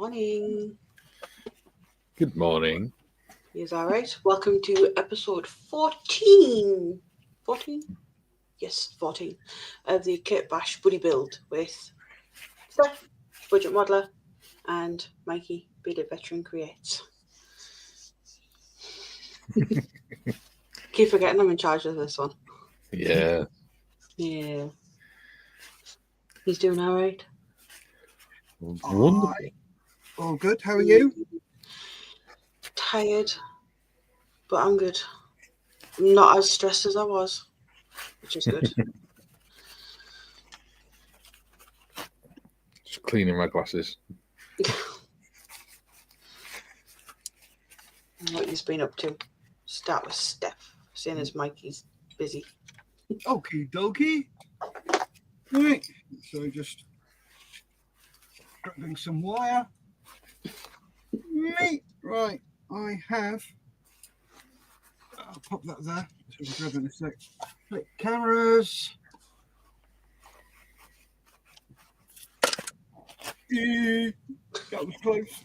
morning. Good morning. Is all right? Welcome to episode 14. 14? Yes, 14 of the Kit Bash Buddy Build with Steff, Budget Modeler, and Mikey, Bearded Veteran Creates. Keep forgetting I'm in charge of this one. Yeah. Yeah. He's doing all right. Wonderful. All good. How are you? Tired, but I'm good. I'm not as stressed as I was, which is good. Just cleaning my glasses. What you've been up to? Start with Steff, seeing as Mikey's busy. Okie dokie. Right. So just grabbing some wire. Right. I have. I'll pop that there. So we'll grab it in a sec. Click cameras. That was close.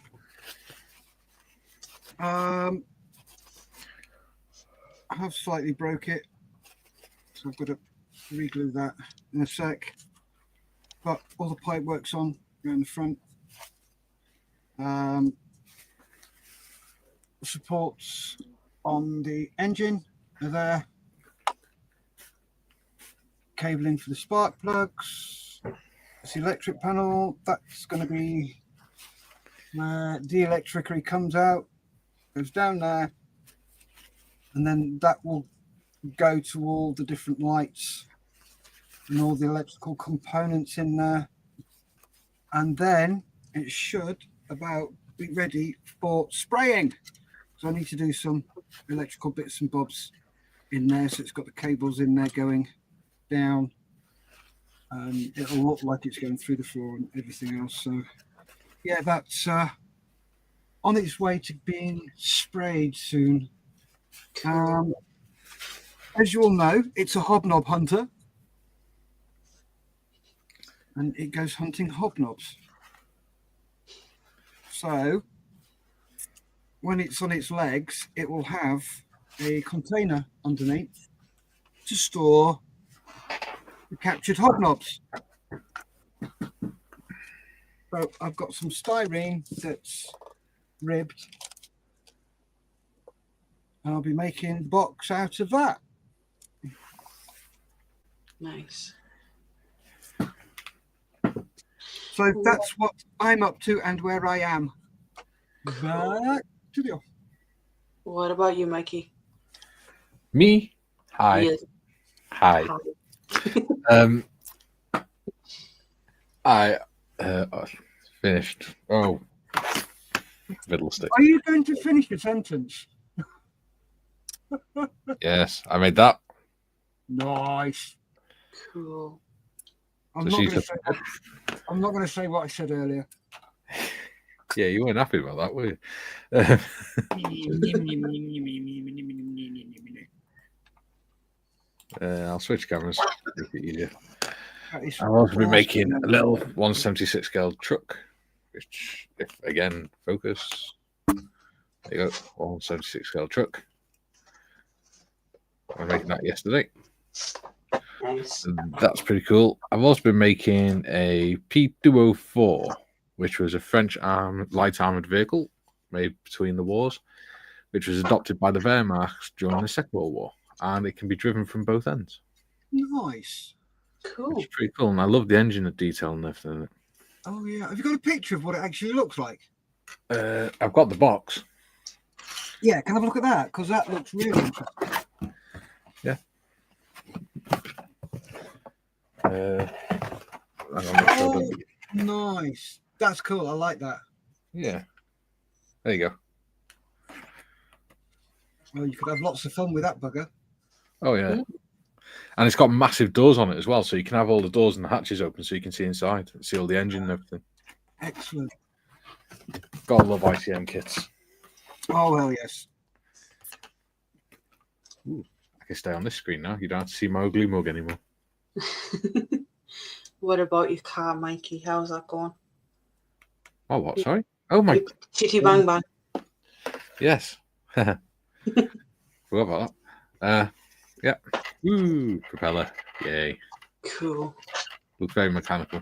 I have slightly broke it, so I've got to re-glue that in a sec. But all the pipe work's on around the front. Supports on the engine are there. Cabling for the spark plugs. This electric panel, that's going to be where the electricity comes out, goes down there, and then that will go to all the different lights and all the electrical components in there. And then it should about be ready for spraying. So I need to do some electrical bits and bobs in there. So it's got the cables in there going down. It'll look like it's going through the floor and everything else. So yeah, that's on its way to being sprayed soon. As you all know, it's a hobnob hunter. And it goes hunting hobnobs. So when it's on its legs, it will have a container underneath to store the captured hobnobs. So I've got some styrene that's ribbed, and I'll be making a box out of that. Nice. So that's what I'm up to and where I am. Back to the office. What about you, Mikey? Me? Hi. Yes. Hi. I finished. Oh, fiddlestick. Are you going to finish the sentence? Yes, I made that. Nice. Cool. I'm not going to say what I said earlier. Yeah, you weren't happy about that, were you? I'll switch cameras. Make it easier. I've also been making a little 176 scale truck, which, if again, focus. There you go, 176 scale truck. I'm making that yesterday. Nice. And that's pretty cool. I've also been making a P204, which was a French light armored vehicle made between the wars, which was adopted by the Wehrmacht during the Second World War, and it can be driven from both ends. Nice. Cool. It's pretty cool, and I love the engine detail and everything. Oh yeah, have you got a picture of what it actually looks like? I've got the box. Yeah, can I have a look at that? Because that looks really interesting. Yeah. Oh, nice. That's cool. I like that. Yeah. There you go. Well, you could have lots of fun with that bugger. Oh yeah. And it's got massive doors on it as well, so you can have all the doors and the hatches open so you can see inside, see all the engine and everything. Excellent. Gotta love ITM kits. Oh, well, yes. Ooh, I can stay on this screen now. You don't have to see my ugly mug anymore. What about your car, Mikey? How's that going? Oh, what? Sorry? Oh my! Chitty bang bang. Yes. Forgot about that. Yeah. Woo! Propeller. Yay! Cool. Looks very mechanical.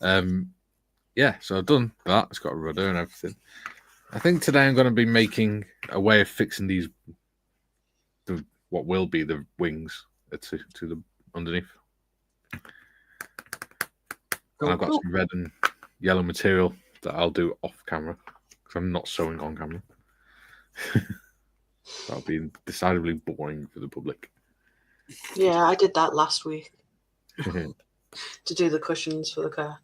Yeah. So I've done that. It's got a rudder and everything. I think today I'm going to be making a way of fixing these. What will be the wings to the underneath. And I've got some red and yellow material that I'll do off camera because I'm not sewing on camera. That'll be decidedly boring for the public. Yeah, I did that last week to do the cushions for the car.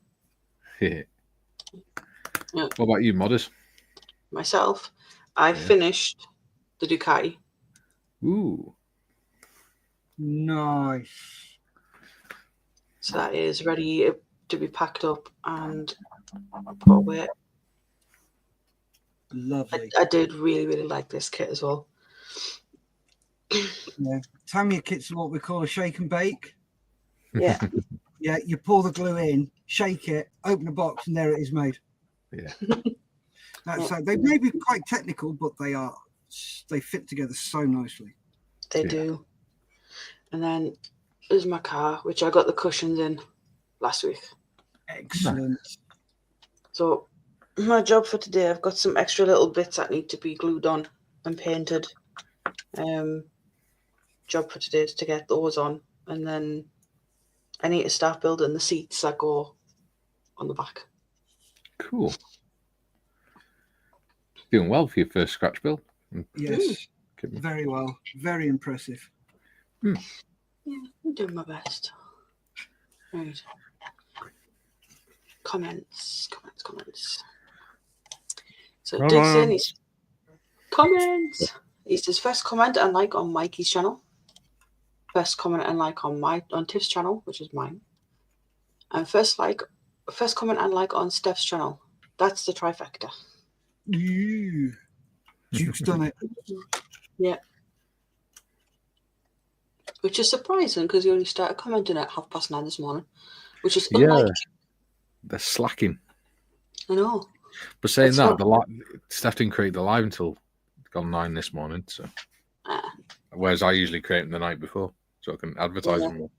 Yeah. What about you, modders? Myself, I finished the Ducati. Ooh. Nice. So that is ready to be packed up and put away. Lovely. I did really, really like this kit as well. Yeah. Tamiya kits are what we call a shake and bake. Yeah. Yeah, you pour the glue in, shake it, open the box, and there it is made. Yeah. That's they may be quite technical, but they fit together so nicely. They do. And then there's my car, which I got the cushions in last week. Excellent. So my job for today, I've got some extra little bits that need to be glued on and painted. Job for today is to get those on, and then I need to start building the seats that go on the back. Cool. Doing well for your first scratch build. Yes. Very well. Very impressive. Yeah, I'm doing my best. Right. Comments. So Dixon is comments. It's his first comment and like on Mikey's channel. First comment and like on Tiff's channel, which is mine. And first comment and like on Steff's channel. That's the trifecta. Duke's done it. Yeah. Which is surprising because he only started commenting at 9:30 this morning, which is unlike. They're slacking. I know. But saying that, Steff didn't create the live until 9 this morning. So, whereas I usually create them the night before, so I can advertise them more.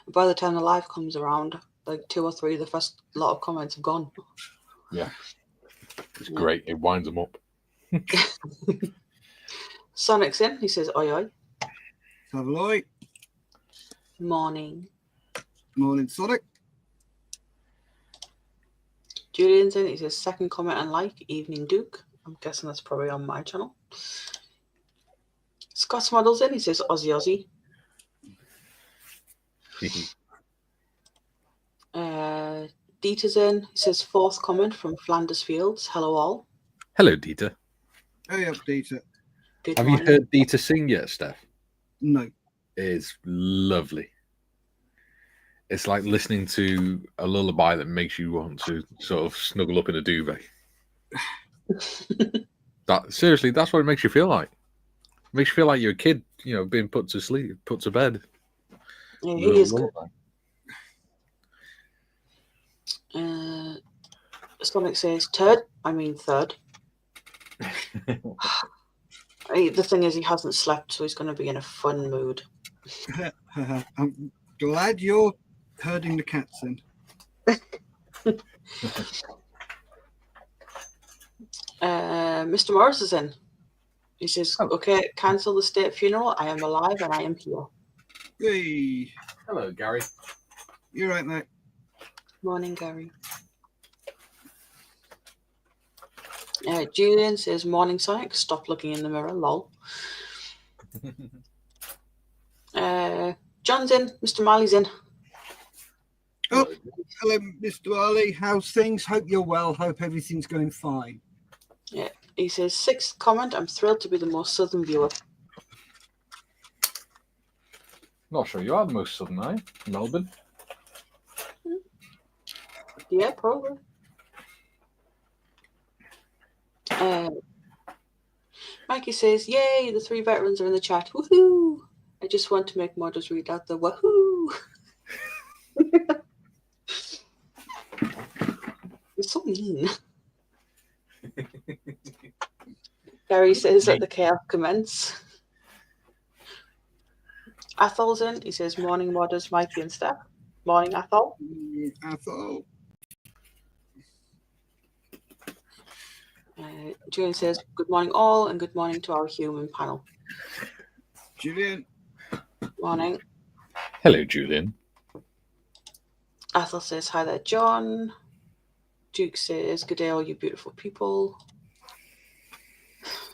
By the time the live comes around, like 2 or 3 of the first lot of comments have gone. Yeah, it's great. It winds them up. Sonic's in. He says, "Oi oi." Lovely. Morning. Morning, Sonic. Julian's in. He says, "Second comment and like. Evening, Duke." I'm guessing that's probably on my channel. Scott's Models in. He says, "Aussie, Aussie." Dieter's in. He says, "Fourth comment from Flanders Fields. Hello all." Hello, Dieter. Hey up, Dieter. Have you heard Dieter sing yet, Steff? No. It's lovely. It's like listening to a lullaby that makes you want to sort of snuggle up in a duvet. Seriously, that's what it makes you feel like. It makes you feel like you're a kid, being put to sleep, put to bed. Yeah, he is good. Sonic says, third. The thing is, he hasn't slept, so he's going to be in a fun mood. I'm glad you're herding the cats in. Mr. Morris is in. He says, "Okay, cancel the state funeral. I am alive and I am here." Hey. Hello, Gary. You're right, mate. Morning, Gary. Julian says, "Morning, Sonic. Stop looking in the mirror. Lol." John's in. Mr. Marley's in. Oh, hello, Mr. Marley. How's things? Hope you're well. Hope everything's going fine. Yeah. He says, "Sixth comment. I'm thrilled to be the most southern viewer." Not sure you are the most southern, are you? Melbourne. Yeah, probably. Mikey says, "Yay, the 3 veterans are in the chat. Woohoo! I just want to make modders read out the woohoo." You're so mean. Gary says let the chaos commence. Athol's in. He says morning modders, Mikey and Steff. Morning, Athol. Athol. Julian says good morning all and good morning to our human panel. Julian. Morning. Hello, Julian. Athol says hi there, John. Duke says good day, all you beautiful people.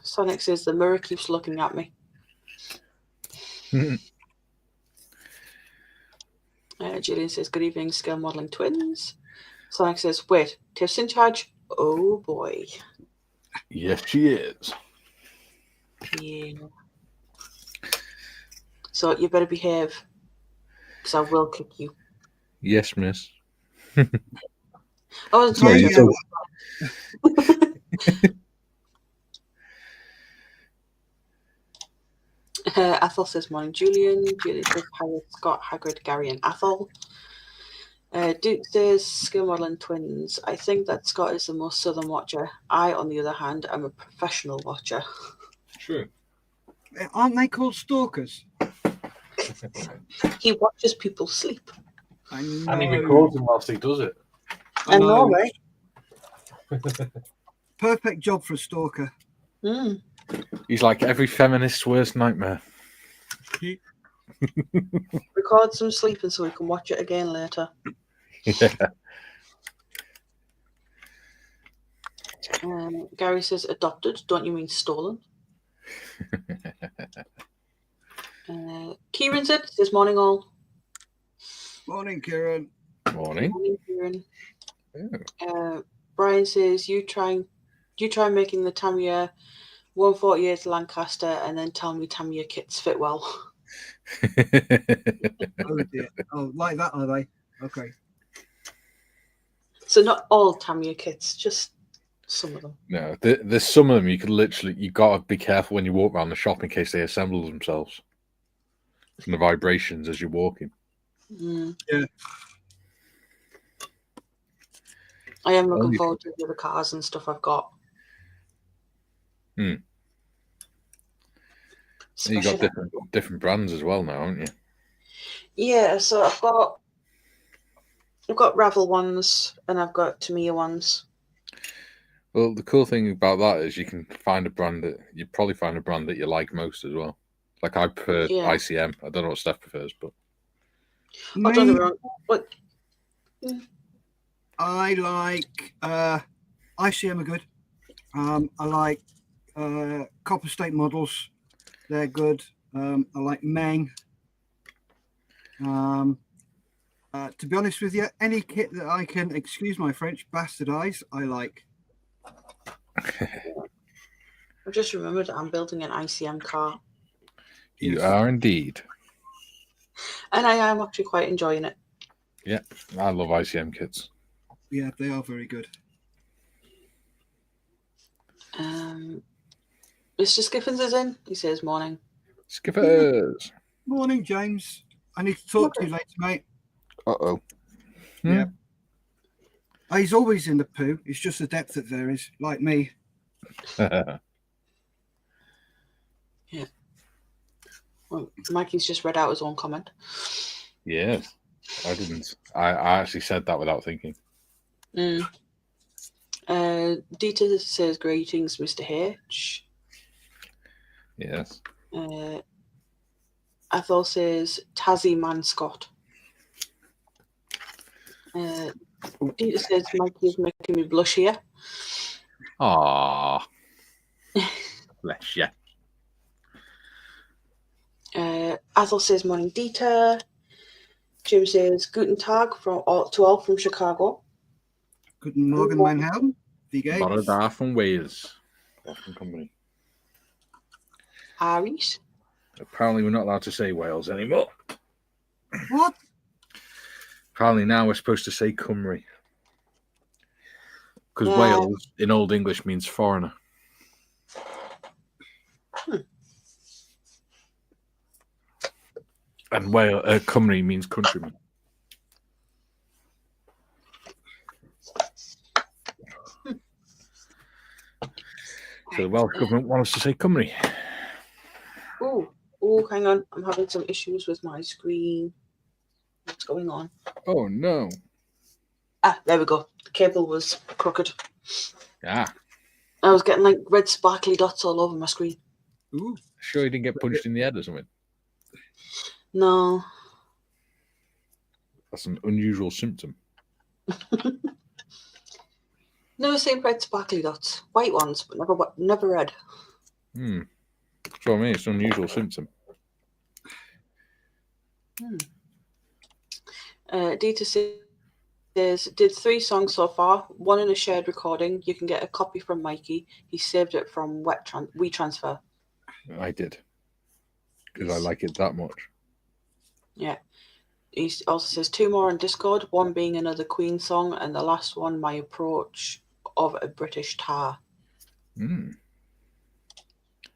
Sonic says the mirror keeps looking at me. Julian says good evening, Scale Modelling Twins. Sonic says wait, Tiff's in charge? Oh boy. Yes, she is. Yeah. So you better behave, because I will kick you. Yes, miss. I wasn't Sorry, talking Athol says morning, Julian. Julian says Pirate, Scott, Hagrid, Gary, and Athol. Duke says skill modelling twins. I think that Scott is the most southern watcher. I, on the other hand, am a professional watcher. True. Aren't they called stalkers? He watches people sleep. I know. And he records them whilst he does it. I know, right? Perfect job for a stalker. Mm. He's like every feminist's worst nightmare. Record some sleeping so we can watch it again later. Yeah. Gary says adopted. Don't you mean stolen? Kieran says morning all. Morning, Kieran. Morning. Morning, Kieran. Brian says you try making the Tamiya 148 Lancaster and then tell me Tamiya kits fit well. Oh dear. Oh, like that, are they? Okay. So not all Tamiya kits, just some of them. No, there's some of them you gotta be careful when you walk around the shop in case they assemble themselves from the vibrations as you're walking. Mm. Yeah. I am looking forward to the other cars and stuff I've got. Hmm. You got different brands as well now, haven't you? Yeah, so I've got Ravel ones and I've got Tamiya ones. Well, the cool thing about that is you can find a brand that you probably find a brand that you like most as well. Like I prefer ICM. I don't know what Steff prefers, but don't get me wrong. What? I like ICM are good. I like Copper State models. They're good. I like Meng. To be honest with you, any kit that I can, excuse my French, bastardize, I like. I've just remembered that I'm building an ICM car. You are indeed. And I am actually quite enjoying it. Yeah, I love ICM kits. Yeah, they are very good. Mr. Skiffins is in. He says morning. Skiffers. Morning, James. I need to talk to you later, mate. Uh-oh. Yeah. He's always in the poo. It's just the depth that varies, like me. Yeah. Well, Mikey's just read out his own comment. Yes. I didn't. I actually said that without thinking. Dieter says greetings, Mr. H. Yes. Athol says Tassie Man Scott. Dieter says Mikey is making me blush here. Aww. Bless you. Athol says morning, Dieter. Jim says Guten Tag to all from Chicago. Guten Morgen, mein Herr. Wie geht's? Borada from Wales. Welcome company. Aries. Apparently we're not allowed to say Wales anymore. What? Apparently now we're supposed to say Cymru. Because Wales in Old English means foreigner. And Cymru means countryman. So the Welsh Government want us to say Cymru. Oh, hang on. I'm having some issues with my screen. What's going on? Oh, no. There we go. The cable was crooked. Ah. I was getting like red sparkly dots all over my screen. Ooh. Sure you didn't get punched in the head or something? No. That's an unusual symptom. Never seen red sparkly dots. White ones, but never red. That's what I mean. It's an unusual symptom. Dita says, did 3 songs so far, 1 in a shared recording. You can get a copy from Mikey. He saved it from WeTransfer. I did. Because I like it that much. Yeah. He also says 2 more on Discord, 1 being another Queen song, and the last one, my approach of a British tar. And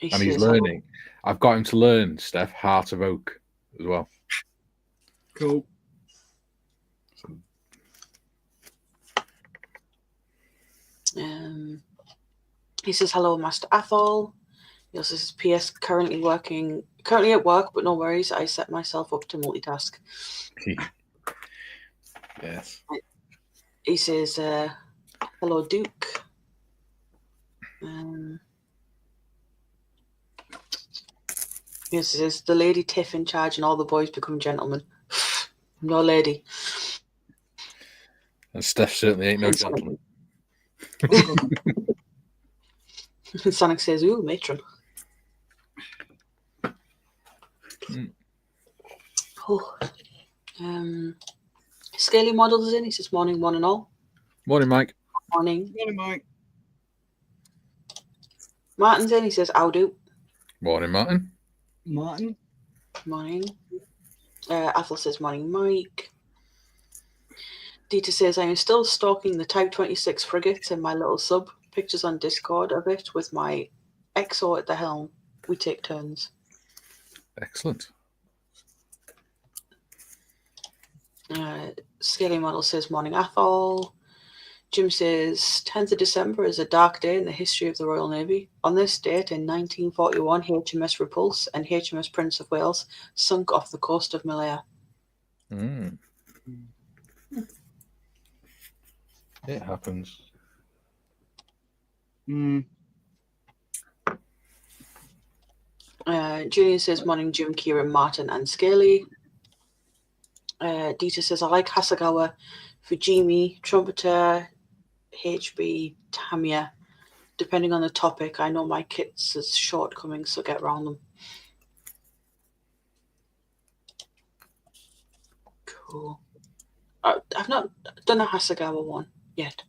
he's learning. I've got him to learn, Steff, Heart of Oak as well. Cool. He says, hello, Master Athol. He also says, P.S. Currently at work, but no worries. I set myself up to multitask. Yes. He says, hello, Duke. He says, the lady Tiff in charge and all the boys become gentlemen. No lady. And Steff certainly ain't no gentleman. Sonic says, ooh, matron. Oh. Scaly Models is in. He says, morning, one and all. Morning, Mike. Morning. Morning, Mike. Martin's in. He says, how do. Morning, Martin. Martin. Morning. Athol says, morning, Mike. Dita says, I am still stalking the Type 26 frigates in my little sub. Pictures on Discord of it with my XO at the helm. We take turns. Excellent. Scaly Model says, morning, Athol. Jim says, 10th of December is a dark day in the history of the Royal Navy. On this date in 1941, HMS Repulse and HMS Prince of Wales sunk off the coast of Malaya. It happens. Julian says, morning, Jim, Kieran, Martin, and Scaly. Dita says, I like Hasegawa, Fujimi, Trumpeter, HB, Tamiya. Depending on the topic, I know my kit's is shortcomings, so get around them. Cool. I've not done a Hasegawa one yet.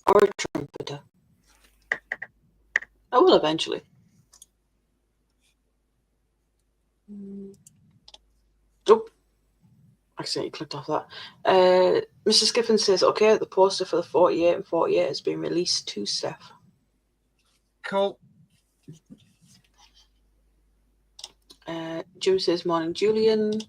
Or a Trumpeter. I will eventually. Oh, I accidentally clicked off that. Mr. Skiffin says, okay, the poster for the 48 and 48 has been released to Steff. Cool. Jim says, morning, Julian.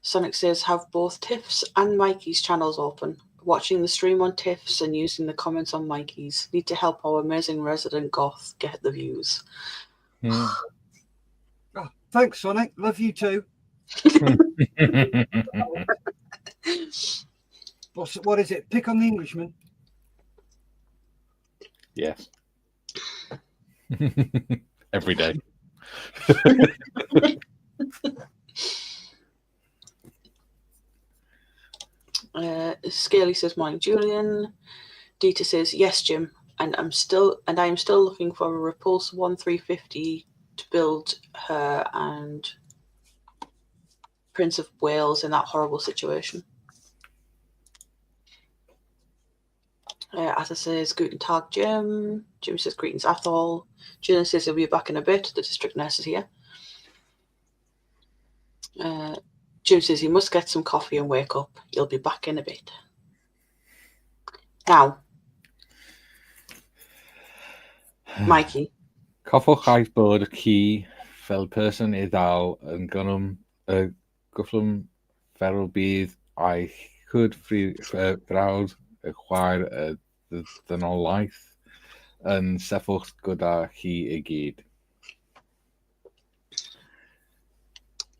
Sonic says, have both Tiff's and Mikey's channels open. Watching the stream on Tiff's and using the comments on Mikey's. Need to help our amazing resident goth get the views. Oh, thanks, Sonic. Love you too. What is it? Pick on the Englishman. Yes. Every day. Scaly says, morning, Julian. Dita says, yes, Jim, and I am still looking for a Repulse 1350 to build her and Prince of Wales in that horrible situation. Arthur says, Guten Tag, Jim. Jim says, greetings, Athol. Julian says he'll be back in a bit. The district nurse is here. Jim says he must get some coffee and wake up. He'll be back in a bit. Now, Mikey. Coffwch eich bod ci fel person iddal yn gyflym feral bydd eich chwd frawd y chwaer ddynolaeth and Sefort Goda Hi Igid.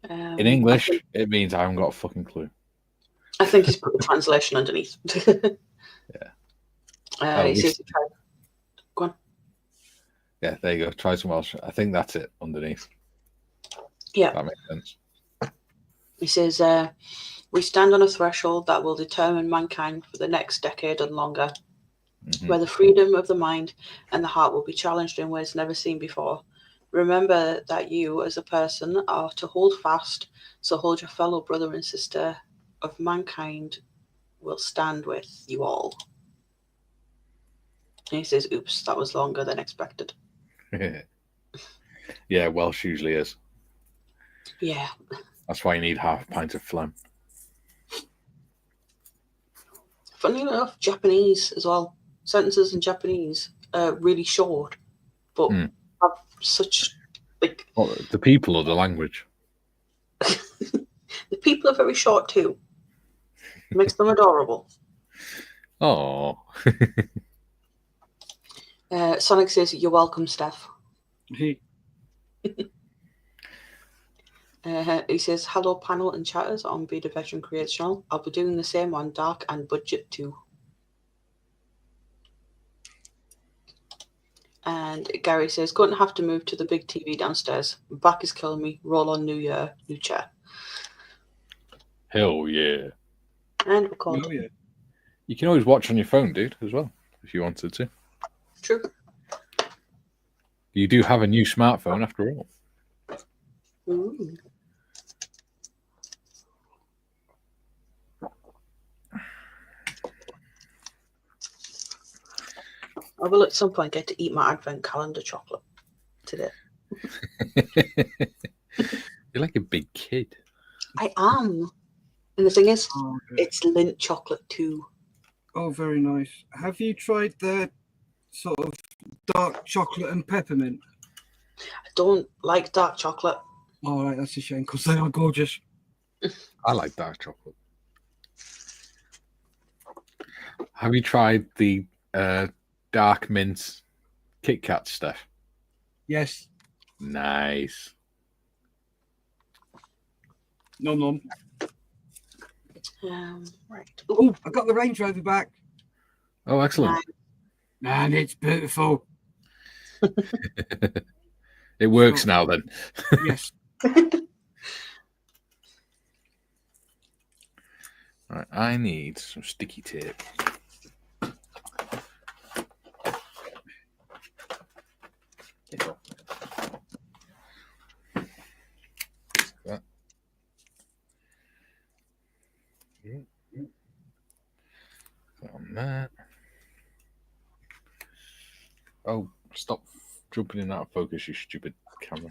In English, it means I haven't got a fucking clue. I think he's put the translation underneath. Yeah. He says, go on. Yeah, there you go. Try some Welsh. I think that's it underneath. Yeah. That makes sense. He says, we stand on a threshold that will determine mankind for the next decade and longer, where the freedom of the mind and the heart will be challenged in ways never seen before. Remember that you, as a person, are to hold fast, so hold your fellow brother and sister of mankind will stand with you all. And he says, oops, that was longer than expected. Yeah, Welsh usually is. Yeah. That's why you need half a pint of phlegm. Funny enough, Japanese as well. Sentences in Japanese are really short, but have such, like... Well, the people or the language? The people are very short too. Makes them adorable. Oh. Sonic says, you're welcome, Steff. He says, hello, panel and chatters on Be the Veteran Creates channel. I'll be doing the same on Dark and Budget too. And Gary says, going to have to move to the big TV downstairs. My back is killing me. Roll on New Year, new chair. Hell yeah. And record. Oh, yeah. You can always watch on your phone, dude, as well, if you wanted to. True. You do have a new smartphone after all. Ooh. I will at some point get to eat my advent calendar chocolate today. You're like a big kid. I am. And the thing is, Oh, okay. it's Lindt chocolate too. Oh, very nice. Have you tried the sort of dark chocolate and peppermint? I don't like dark chocolate. All right, that's a shame because they are gorgeous. I like dark chocolate. Have you tried the dark mint Kit Kat stuff? Yes. Nice. Nom nom. Right. Oh, I got the Range Rover back. Oh, excellent. And it's beautiful. It works now then. Yes. Right, I need some sticky tape. That. On that. Oh, stop jumping in and out of focus, you stupid camera.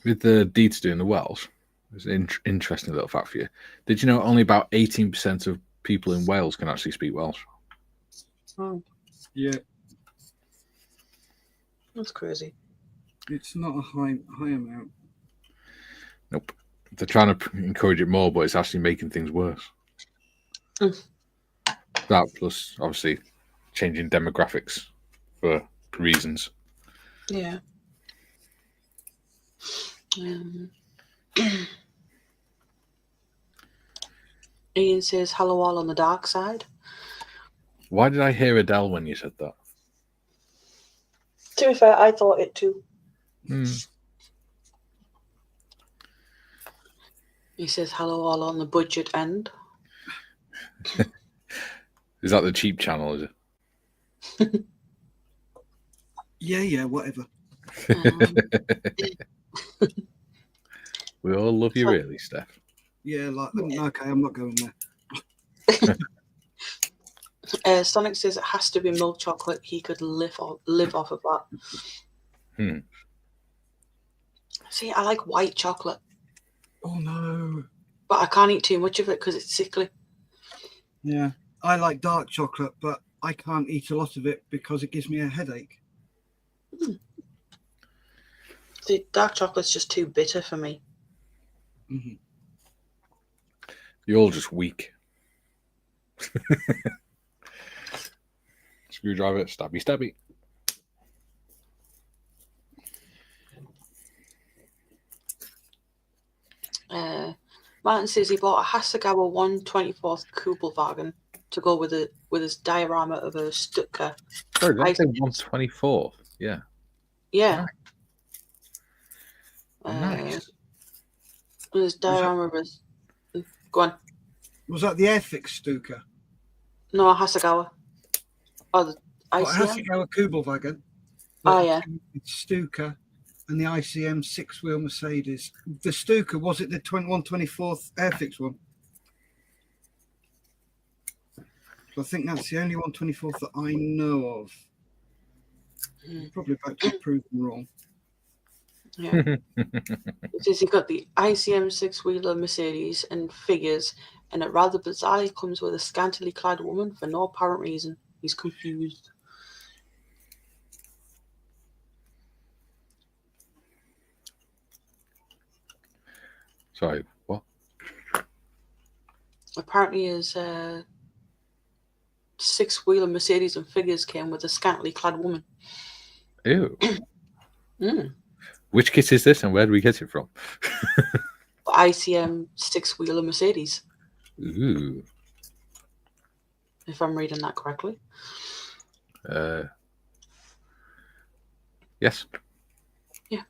With the deeds doing the Welsh, there's an interesting little fact for you. Did you know only about 18% of people in Wales can actually speak Welsh? Oh, Yeah. that's crazy. It's not a high amount. Nope. They're trying to encourage it more, but it's actually making things worse. That plus, obviously, changing demographics for reasons. Yeah. Ian says, hello all on the dark side. Why did I hear Adele when you said that? To be fair, I thought it too. He says, hello all on the budget end. Is that the cheap channel, is it? Yeah, whatever. We all love you, really, Steph. Yeah, okay, I'm not going there. Sonic says it has to be milk chocolate. He could live off of that. See, I like white chocolate. Oh no. But I can't eat too much of it because it's sickly. Yeah. I like dark chocolate, but I can't eat a lot of it because it gives me a headache. See, dark chocolate's just too bitter for me. Mm-hmm. You're all just weak. Screwdriver, stabby, stabby. Martin says he bought a Hasegawa 1/24 Kubelwagen to go with his diorama of a Stuttgart. Sorry, did I say 1/24? Yeah. Yeah. Nice. His diorama of his... Go on. Was that the Airfix Stuka? No, Hasegawa. Oh, the Well, ICM? Hasegawa Kubelwagen. Oh, yeah. It's Stuka and the ICM 6-wheel Mercedes. The Stuka, was it the 1/24th Airfix one? So I think that's the only 1/24th that I know of. Probably about to prove them wrong. Yeah. It says he got the ICM 6-wheeler Mercedes and figures, and it rather bizarrely comes with a scantily clad woman for no apparent reason. He's confused. Sorry, what? Apparently his 6-wheeler Mercedes and figures came with a scantily clad woman. Ew. Which kit is this and where do we get it from? ICM 6-wheeler Mercedes. Ooh. If I'm reading that correctly. Yes. Yeah.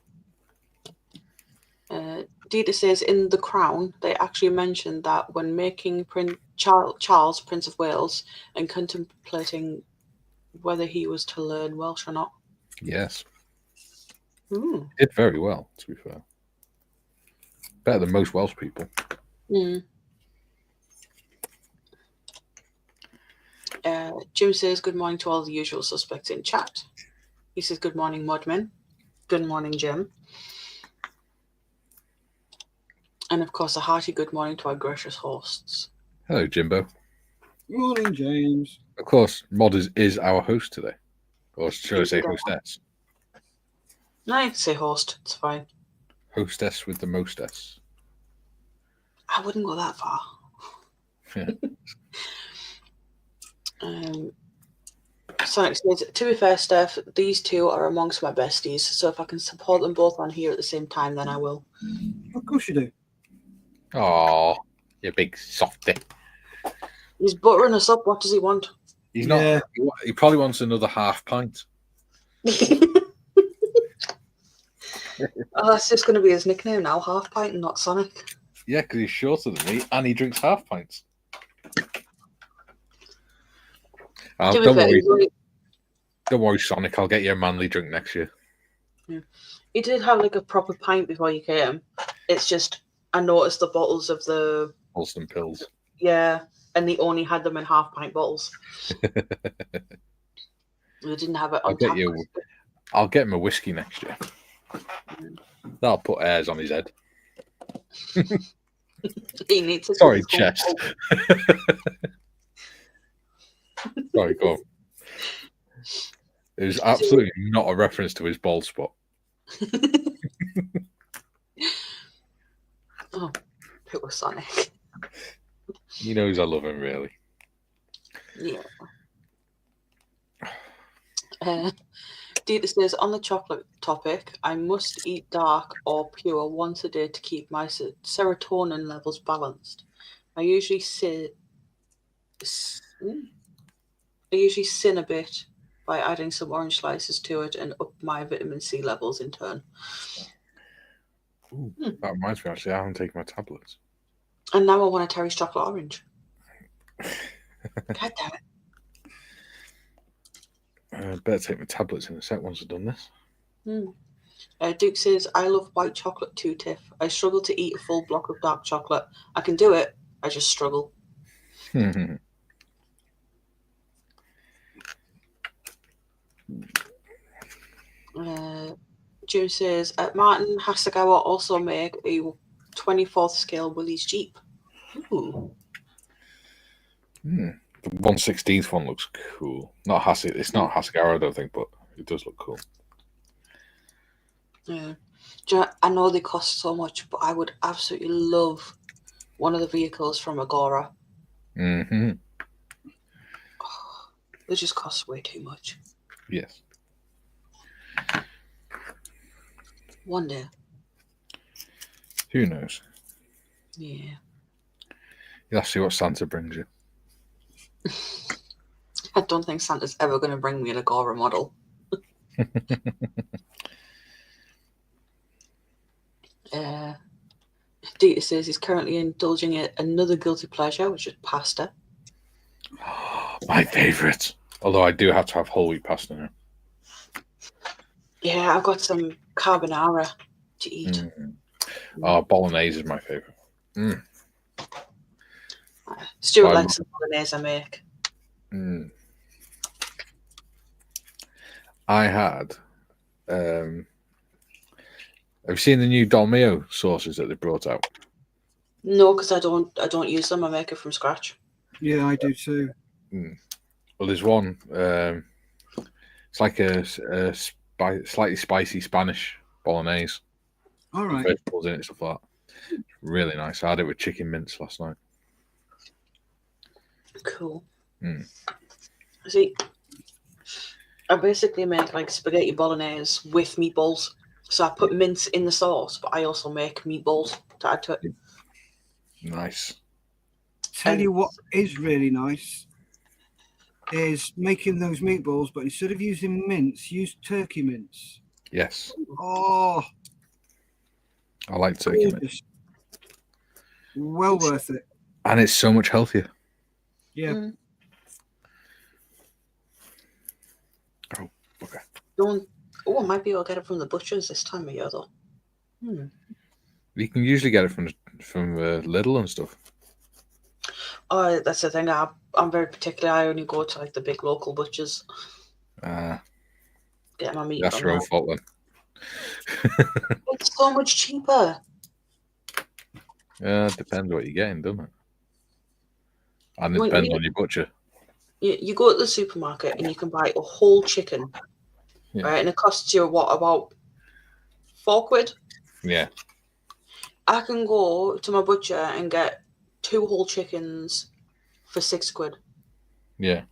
Dita says in The Crown, they actually mentioned that when making Charles, Prince of Wales, and contemplating whether he was to learn Welsh or not. Yes. Ooh. Did very well, to be fair. Better than most Welsh people. Jim says good morning to all the usual suspects in chat. He says good morning, Mudman. Good morning, Jim. And of course, a hearty good morning to our gracious hosts. Hello, Jimbo. Good morning, James. Of course, Mod is our host today. Or should I say hostess? No, you can say host. It's fine. Hostess with the mostess. I wouldn't go that far. Yeah. Sonic says, to be fair, Steph, these two are amongst my besties, so if I can support them both on here at the same time, then I will. Of course you do. Oh, you big softy. He's buttering us up. What does he want? He's not. Yeah. He probably wants another half pint. Oh, that's just going to be his nickname now, Half Pint and not Sonic. Yeah, because he's shorter than me and he drinks half pints. Don't worry, Sonic. I'll get you a manly drink next year. Yeah. He did have like a proper pint before you came. It's just I noticed the bottles of the Holston pills. Yeah, and they only had them in half pint bottles. They didn't have it on tap. I'll get him a whiskey next year. That'll put airs on his head. He needs to. Sorry, chest. Sorry, go on. It was absolutely not a reference to his bald spot. Oh, it was Sonic. He knows I love him, really. Yeah. Dita says, on the chocolate topic, I must eat dark or pure once a day to keep my serotonin levels balanced. I usually sin a bit by adding some orange slices to it and up my vitamin C levels in turn. Ooh, that reminds me, actually, I haven't taken my tablets. And now I want a Terry's chocolate orange. God damn it. Better take my tablets in a sec once I've done this. Duke says, I love white chocolate too, Tiff. I struggle to eat a full block of dark chocolate. I can do it, I just struggle. Jim says, Martin Hasagawa also make a 24th scale Willys Jeep. Ooh. The 1/16th one looks cool. It's not Hasagawa, I don't think, but it does look cool. Yeah. I know they cost so much, but I would absolutely love one of the vehicles from Agora. Mm-hmm. Oh, they just cost way too much. Yes. One day. Who knows? Yeah. You'll have to see what Santa brings you. I don't think Santa's ever going to bring me an Agora model. Dita says he's currently indulging in another guilty pleasure, which is pasta. My favourite. Although I do have to have whole wheat pasta now. Yeah, I've got some carbonara to eat. Oh, bolognese is my favourite. Stuart likes the bolognese I make. I had. Have you seen the new Dolmio sauces that they brought out? No, because I don't use them. I make it from scratch. Yeah, I do too. Well, there's one. It's like a slightly spicy Spanish bolognese. All right. Vegetables in it, stuff like that. Really nice. I had it with chicken mince last night. Cool. See, I basically make like spaghetti bolognese with meatballs. So I put mince in the sauce, but I also make meatballs to add to it. Nice. Tell you what is really nice is making those meatballs, but instead of using mince, use turkey mince. Yes. Oh, I like turkey mince. Well worth it. And it's so much healthier. Yeah. Oh, okay. I might be able to get it from the butchers this time of year, though. You can usually get it from Lidl and stuff. Oh, that's the thing. I'm very particular. I only go to like the big local butchers. Get my meat. That's your own fault then. It's so much cheaper. Yeah, it depends what you're getting, doesn't it? And it depends on your butcher. You go to the supermarket and you can buy a whole chicken, right? And it costs you about £4? Yeah. I can go to my butcher and get 2 whole chickens for £6. Yeah.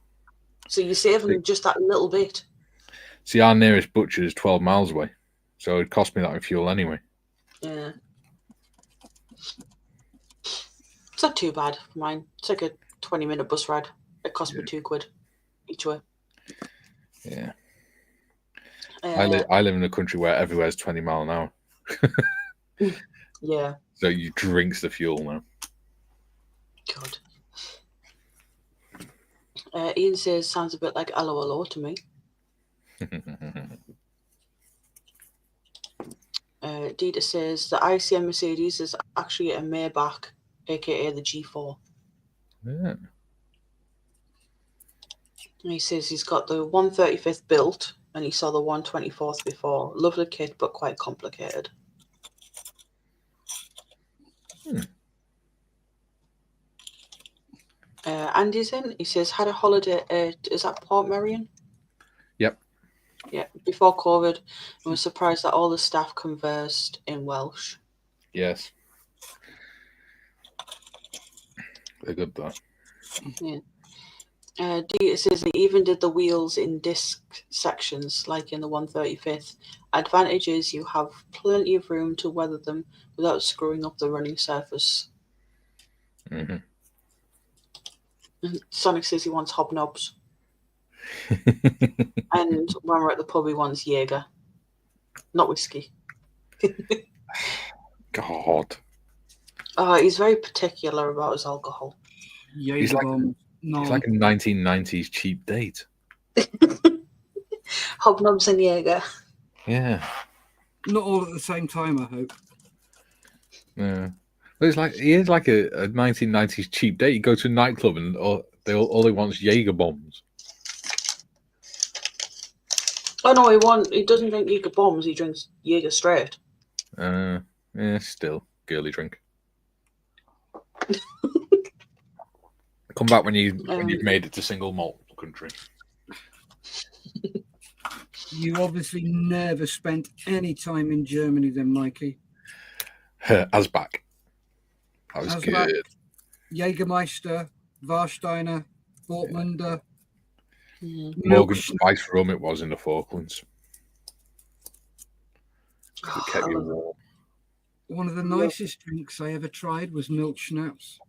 So you're saving just that little bit. See, our nearest butcher is 12 miles away, so it cost me that in fuel anyway. Yeah. It's not too bad for mine. It's like a 20-minute bus ride. It cost me £2 each way. Yeah. I live in a country where everywhere's 20 miles an hour. Yeah. So you drinks the fuel now. God. Ian says sounds a bit like hello hello to me. Dita says the ICM Mercedes is actually a Maybach, aka the G4. Yeah. And he says he's got the 135th built and he saw the 124th before. Lovely kit, but quite complicated. Andy's in. He says had a holiday at, is that Port Merion? Yep. Yeah, before COVID, and was surprised that all the staff conversed in Welsh. Yes. They're good though. Yeah. Dita says they even did the wheels in disc sections, like in the 135th. Advantage is you have plenty of room to weather them without screwing up the running surface. Mm-hmm. Sonic says he wants hobnobs. And when we're at the pub, he wants Jaeger, not whiskey. God. He's very particular about his alcohol. He's like a 1990s cheap date. Hobnobs and Jaeger. Yeah. Not all at the same time, I hope. Yeah. But it's like he is like a 1990s cheap date. You go to a nightclub and all they want is Jaeger bombs. Oh no, he doesn't drink Jaeger bombs. He drinks Jaeger straight. Yeah, still girly drink. Come back when you've made it to single malt country. You obviously never spent any time in Germany then, Mikey. Asbach. That was Asbach, good. Jägermeister, Warsteiner, Dortmunder. Morgan Spice rum it was in the Falklands. It kept you warm. One of the nicest drinks I ever tried was milk schnapps.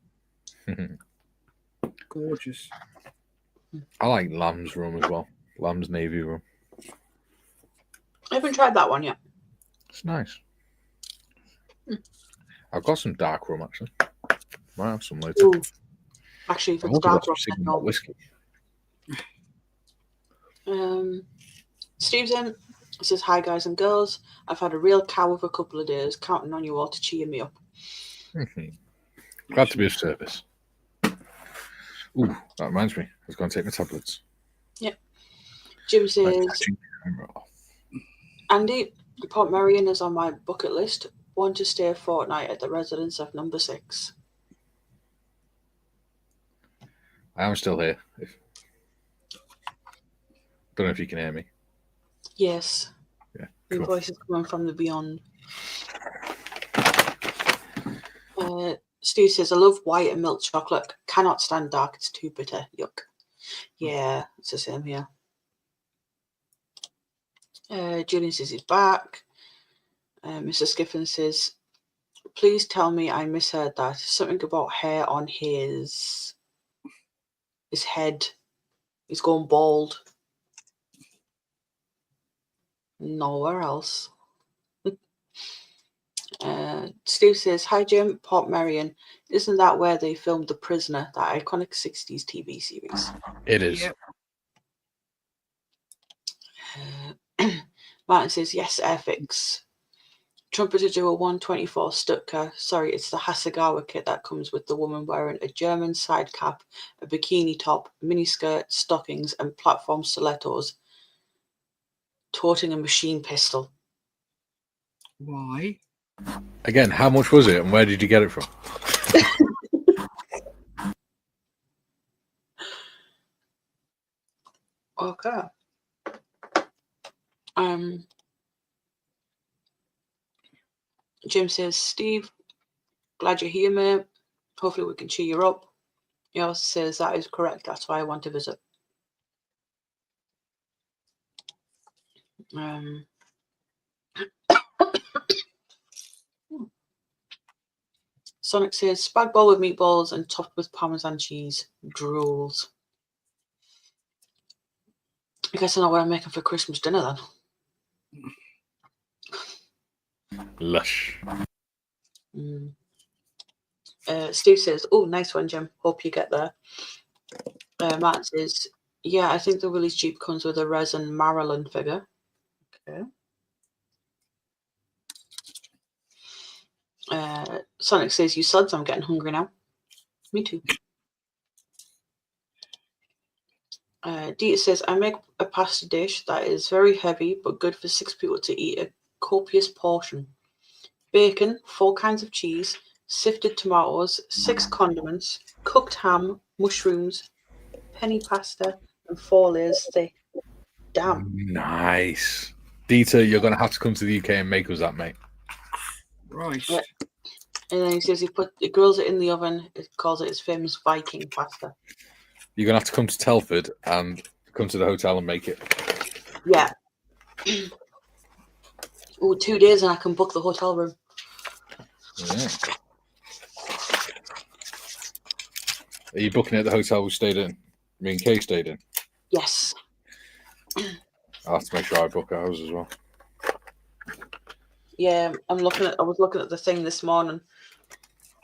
Gorgeous. I like Lamb's rum as well. Lamb's Navy rum. I haven't tried that one yet. It's nice. I've got some dark rum actually. Might have some later. Ooh. Actually, if it's dark rum, single malt whiskey. Steve's in. Says, hi guys and girls. I've had a real cow of a couple of days, counting on you all to cheer me up. Glad to be of service. Ooh, that reminds me. I was going to take my tablets. Yep. Jim says, Andy, Port Marion is on my bucket list. Want to stay a fortnight at the residence of number 6. I am still here. Don't know if you can hear me. Yes. Yeah. Your Cool. voice is coming from the beyond. Steve says, I love white and milk chocolate. Cannot stand dark. It's too bitter. Yuck. Yeah, it's the same here. Julian says he's back. Mr. Skiffin says, please tell me I misheard that. Something about hair on his head. He's going bald. Nowhere else. Steve says, hi Jim, Port Marion. Isn't that where they filmed The Prisoner, that iconic 60s TV series? It is. Yep. Martin says, yes, Airfix. Trumpeter do a 124 Stuttgart. Sorry, it's the Hasegawa kit that comes with the woman wearing a German side cap, a bikini top, miniskirt, stockings, and platform stilettos, toting a machine pistol. Why? Again, how much was it and where did you get it from? Okay. Jim says, Steve, glad you're here, mate. Hopefully we can cheer you up. He also says that is correct. That's why I want to visit. Sonic says, spag bowl with meatballs and topped with Parmesan cheese. Drools. I guess I know what I'm making for Christmas dinner then. Lush. Steve says, oh, nice one, Jim. Hope you get there. Matt says, yeah, I think the Willys Jeep comes with a resin Marilyn figure. Okay. Sonic says, you suds, I'm getting hungry now. Me too. Dita says, I make a pasta dish that is very heavy but good for 6 people to eat a copious portion. Bacon, 4 kinds of cheese, sifted tomatoes, 6 condiments, cooked ham, mushrooms, penny pasta, and 4 layers thick. Damn. Nice. Dita, you're going to have to come to the UK and make us that, mate. Right. Yeah. And then he says he grills it in the oven. It calls it his famous Viking pasta. You're going to have to come to Telford and come to the hotel and make it. Yeah. Oh, 2 days and I can book the hotel room. Yeah. Are you booking at the hotel we stayed in? Me and Kay stayed in? Yes. I'll have to make sure I book ours as well. Yeah, I was looking at the thing this morning.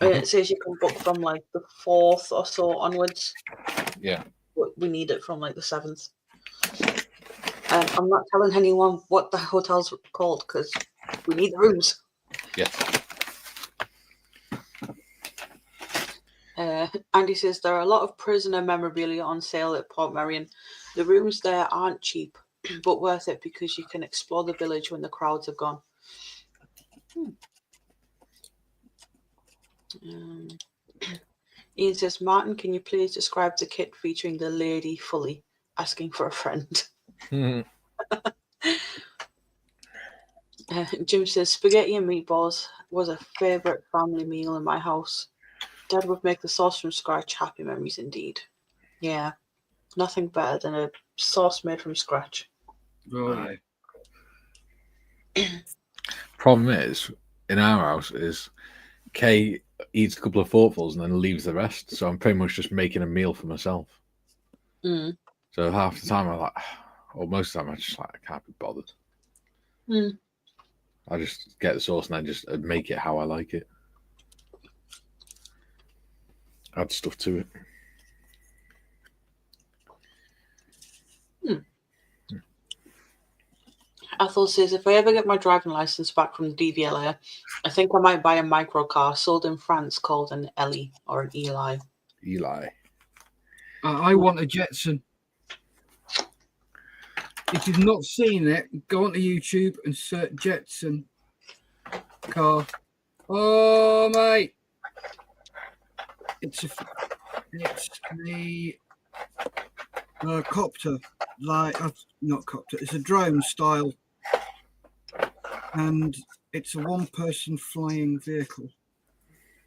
And it says you can book from like the 4th or so onwards. Yeah. But we need it from like the 7th. I'm not telling anyone what the hotel's called because we need the rooms. Yes. Andy says there are a lot of prisoner memorabilia on sale at Port Merion. The rooms there aren't cheap, but worth it because you can explore the village when the crowds have gone. Ian says, Martin, can you please describe the kit featuring the lady fully asking for a friend? Jim says, spaghetti and meatballs was a favourite family meal in my house. Dad would make the sauce from scratch. Happy memories indeed. Yeah, nothing better than a sauce made from scratch. Oh, yeah. Problem is, in our house, is Kay eats a couple of forkfuls and then leaves the rest. So I'm pretty much just making a meal for myself. Mm. So half the time I'm like, or most of the time I'm just like, I can't be bothered. Mm. I just get the sauce and I just make it how I like it. Add stuff to it. Ethel says, if I ever get my driving license back from the DVLA, I think I might buy a micro car sold in France called an Ellie or an Eli. Eli. I want a Jetson. If you've not seen it, go onto YouTube and search Jetson car. Oh, mate. It's a copter, not copter. It's a drone style, and it's a one-person flying vehicle,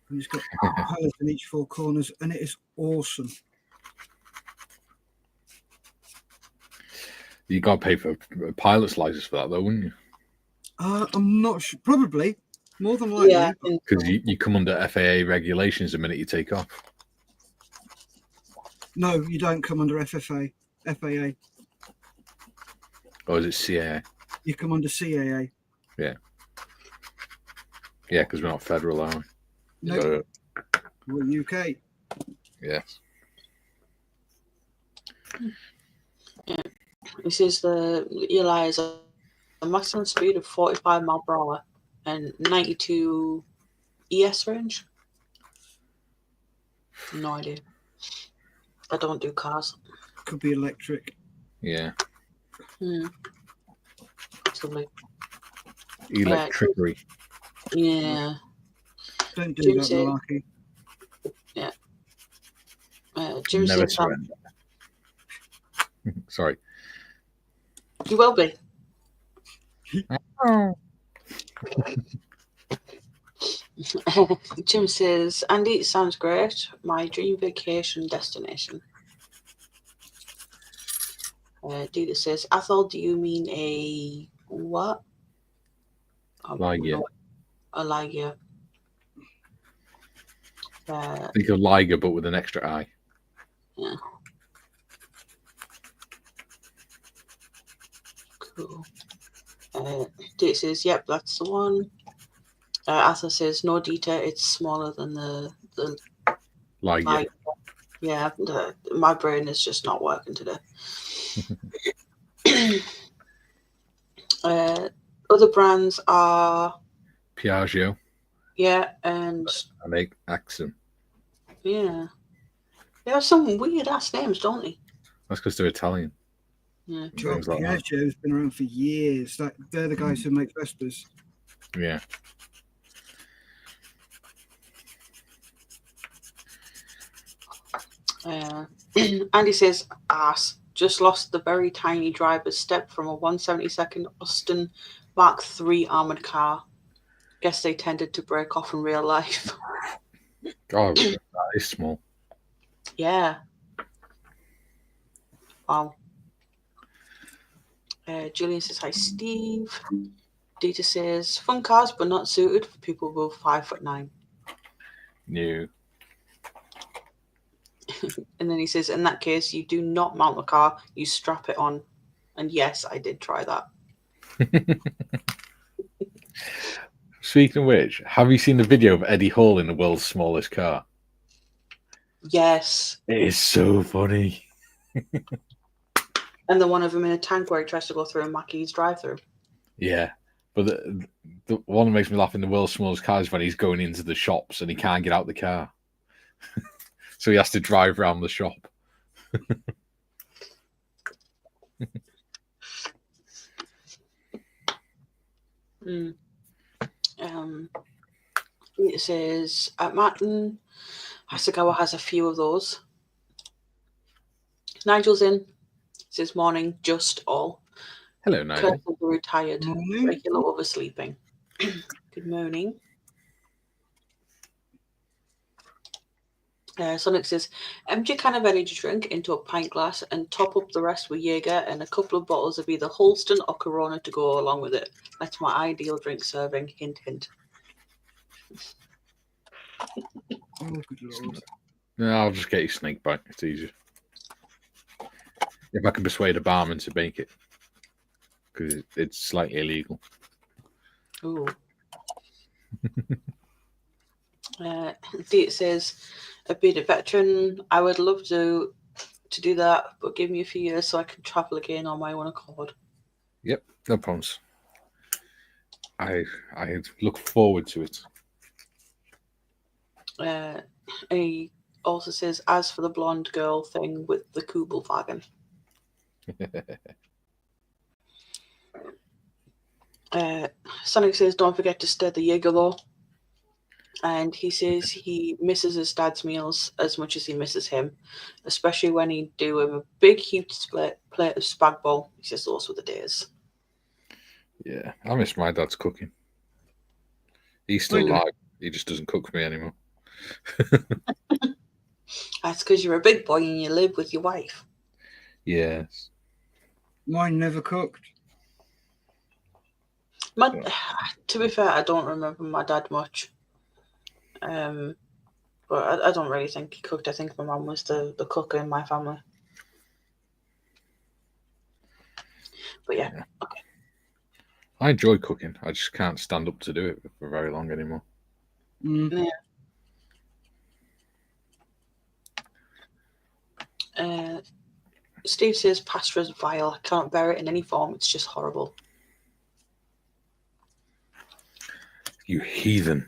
and it's got propellers in each four corners, and it is awesome. You got to pay for a pilot's license for that, though, wouldn't you? I'm not sure. Probably, more than likely. Yeah, because you come under FAA regulations the minute you take off. No, you don't come under FAA. Or is it CAA? You come under CAA. Yeah. Yeah, because we're not federal, are we? No, we're UK. Yes. Yeah. He says the Eli is a maximum speed of 45 miles per hour and 92 ES range. No idea. I don't do cars. Could be electric. Yeah. Possibly. Electricity. Yeah. Don't do Jim that, said- malarkey. Yeah. Jim Never says surrender. Sorry. you will be. Oh. Jim says, Andy, it sounds great. My dream vacation destination. Dita says, Athol, do you mean a what? Liger. A Liger. Think of Liger, but with an extra I. Yeah. Cool. Dita says, yep, that's the one. Arthur says, no Dita, it's smaller than the Liger. Liger. Yeah, my brain is just not working today. Other brands are Piaggio. yeah, and I make Axon. yeah, they have some weird ass names, don't they? That's because they're Italian. Yeah, Things like that. Piaggio's been around for years. They're the guys who make Vespas. Yeah. Andy says, ass. Just lost the very tiny driver's step from a 172nd Austin Mark III armoured car. Guess they tended to break off in real life. Oh, that is small. Yeah. Wow. Julian says, hi, Steve. Dita says, fun cars, but not suited for people above 5'9". New. And then he says, in that case, you do not mount the car, you strap it on. And yes, I did try that. Speaking of which, have you seen the video of Eddie Hall in the world's smallest car? Yes. It is so funny. And the one of him in a tank where he tries to go through a Mackey's drive-through. Yeah. But the one that makes me laugh in the world's smallest car is when he's going into the shops and he can't get out the car. So he has to drive around the shop. It says at Martin, Hasagawa has a few of those. Nigel's in. It says morning, just all. Hello, Nigel. Curses are retired. Morning. Regular oversleeping. Good morning. Sonic says, empty a can of energy drink into a pint glass and top up the rest with Jaeger and a couple of bottles of either Holston or Corona to go along with it. That's my ideal drink serving. Hint, hint. Oh, good lord. No, I'll just get you snake bite. It's easier. If I can persuade a barman to make it, because it's slightly illegal. Ooh. Date says, a bit of veteran. I would love to do that, but give me a few years so I can travel again on my own accord. Yep, no problems. I look forward to it. He also says, as for the blonde girl thing with the Kubelwagen. Sonic says, don't forget to stir the Jaeger though. And he says he misses his dad's meals as much as he misses him, especially when he do him a big, huge plate of spag bowl. He says those were the days. Yeah, I miss my dad's cooking. He's still alive. He just doesn't cook for me anymore. That's because you're a big boy and you live with your wife. Yes. Mine never cooked. To be fair, I don't remember my dad much. But I don't really think he cooked. I think my mum was the cook in my family. But yeah, okay. I enjoy cooking. I just can't stand up to do it for very long anymore. Yeah. Steve says pasta is vile. I can't bear it in any form. It's just horrible. You heathen.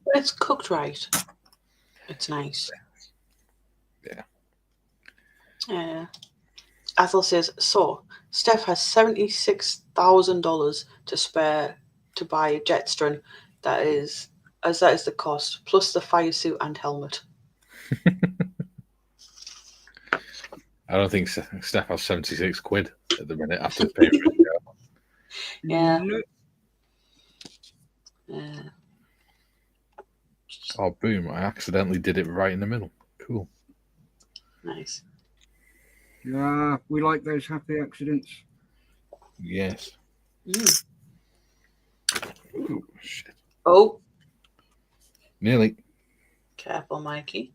But it's cooked right. It's nice. Yeah. Athel says, so Steff has $76,000 to spare to buy a Jetstream. That is the cost, plus the fire suit and helmet. I don't think Steff has 76 quid at the minute after the payment. Yeah. Oh, boom. I accidentally did it right in the middle. Cool. Nice. Yeah, we like those happy accidents. Yes. Ooh, shit. Oh. Nearly. Careful, Mikey.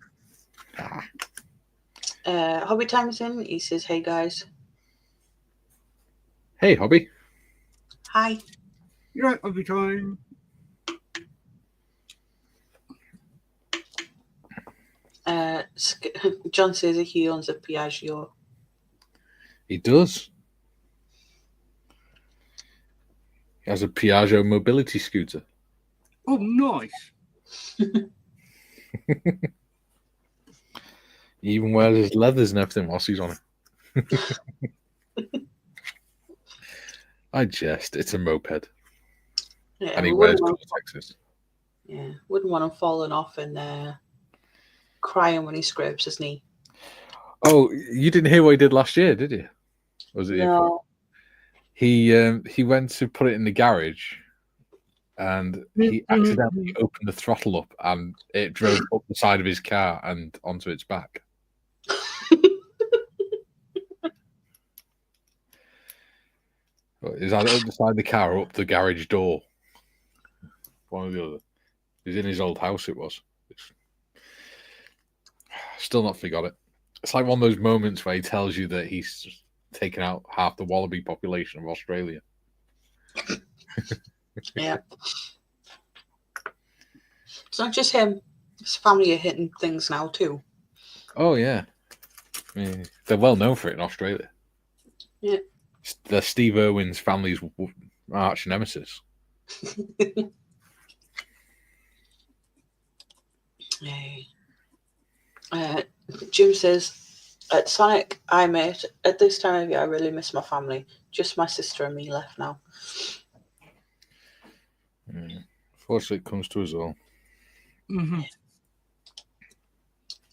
Hobby Time's in. He says, hey, guys. Hey, Hobby. Hi. You're right, Hobby Time. John says that he owns a Piaggio. He does. He has a Piaggio mobility scooter. Oh, nice. He even wears his leathers and everything whilst he's on it. I jest. It's a moped. Yeah, And he wears Texas. Yeah, wouldn't want him falling off and crying when he scrapes his knee. Oh, you didn't hear what he did last year, did you? Was it? No. He went to put it in the garage, and he accidentally opened the throttle up, and it drove up the side of his car and onto its back. Is that up the side of the car or up the garage door? One or the other. He's in his old house. It was. Still not forgot it. It's like one of those moments where he tells you that he's taken out half the wallaby population of Australia. Yeah. It's not just him. His family are hitting things now too. Oh yeah, I mean, they're well known for it in Australia. Yeah. They're Steve Irwin's family's arch nemesis. Jim says, at Sonic, mate, at this time of year, I really miss my family. Just my sister and me left now. Fortunately, it comes to us all. Mm-hmm.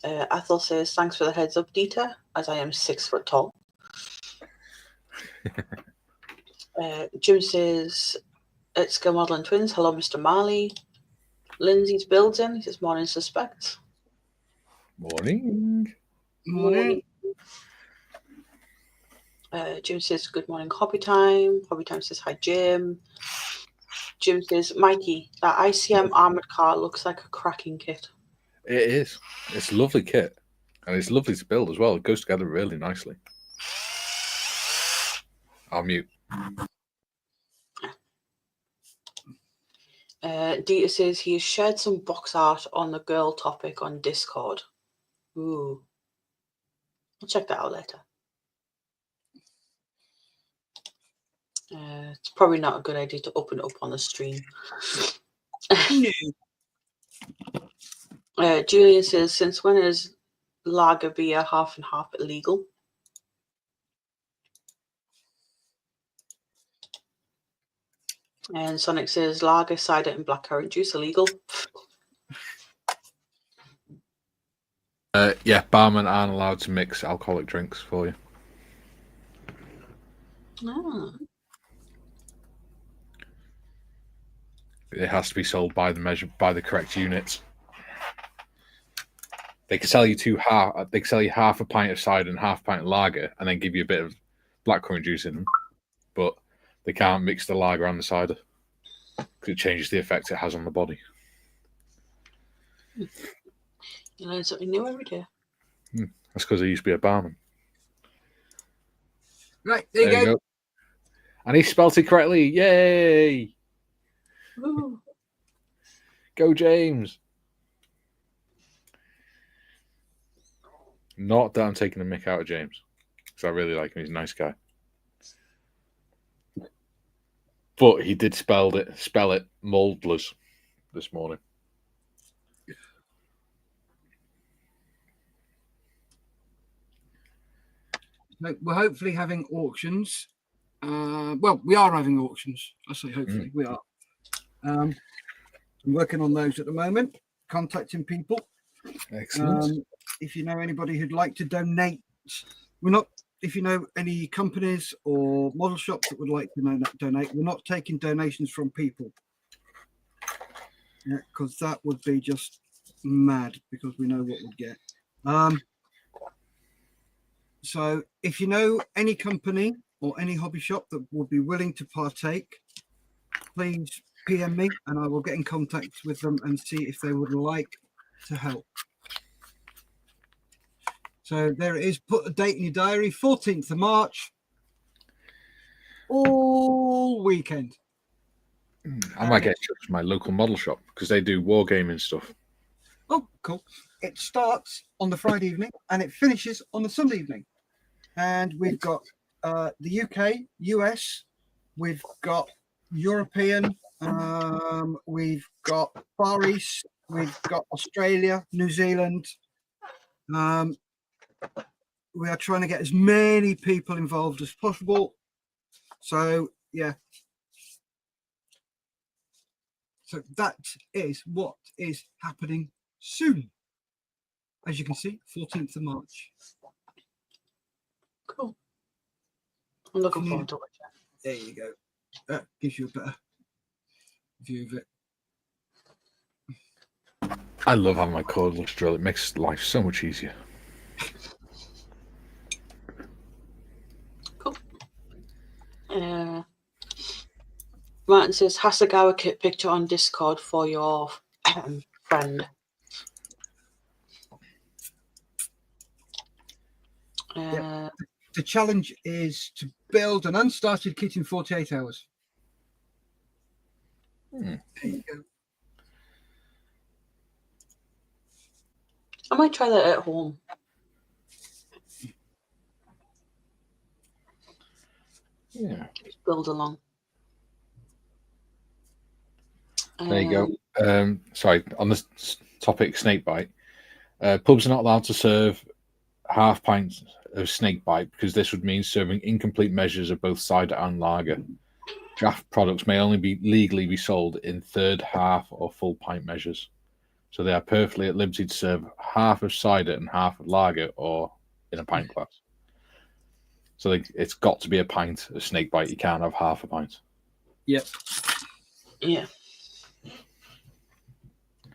Athel says, thanks for the heads up, Dieter, as I am 6 foot tall. Jim says, it's Go Modeling Twins. Hello, Mr. Marley. Lindsay's builds in. He says, morning, suspects. Morning. Morning. Jim says, good morning, Hobby Time. Hobby Time says, hi, Jim. Jim says, Mikey, that ICM armoured car looks like a cracking kit. It is. It's a lovely kit. And it's lovely to build as well. It goes together really nicely. I'll mute. Dieter says he has shared some box art on the girl topic on Discord. Ooh. I'll check that out later. It's probably not a good idea to open it up on the stream. Julian says, since when is lager beer half and half illegal? And Sonic says, lager, cider, and blackcurrant juice illegal. Yeah, barmen aren't allowed to mix alcoholic drinks for you. Ah. It has to be sold by the correct units. They can sell you half a pint of cider and half a pint of lager, and then give you a bit of blackcurrant juice in them. But they can't mix the lager and the cider because it changes the effect it has on the body. You learn something new every day. That's because I used to be a barman. Right, there you go. And he spelt it correctly. Yay! Ooh. Go James! Not that I'm taking the mick out of James, because I really like him. He's a nice guy. But he did spell it moldless this morning. So we're hopefully having auctions. Well, we are having auctions. I say hopefully we are. I'm working on those at the moment, contacting people. Excellent. If you know anybody who'd like to donate, if you know any companies or model shops that would like to donate, we're not taking donations from people. Yeah, because that would be just mad, because we know what we'll get. So if you know any company or any hobby shop that would be willing to partake, please PM me and I will get in contact with them and see if they would like to help. So there it is. Put a date in your diary, 14th of March, all weekend. I might get in touch with my local model shop because they do wargaming stuff. Oh, cool. It starts on the Friday evening and it finishes on the Sunday evening. And we've got the UK, US, we've got European, we've got Far East, we've got Australia, New Zealand. We are trying to get as many people involved as possible. So, yeah. So that is what is happening soon. As you can see, 14th of March. Cool. I'm looking forward to it. There you go. That gives you a better view of it. I love having my cordless drill. It makes life so much easier. Cool. Martin says, Hasagawa kit picture on Discord for your friend. Yep. The challenge is to build an unstarted kit in 48 hours. There you go. I might try that at home. Yeah. Just build along. There you go. Sorry, on the topic snakebite. Pubs are not allowed to serve half pints of snakebite because this would mean serving incomplete measures of both cider and lager. Draft products may only legally be sold in third, half, or full pint measures. So they are perfectly at liberty to serve half of cider and half of lager or in a pint glass. So it's got to be a pint of snakebite. You can't have half a pint. Yep. Yeah.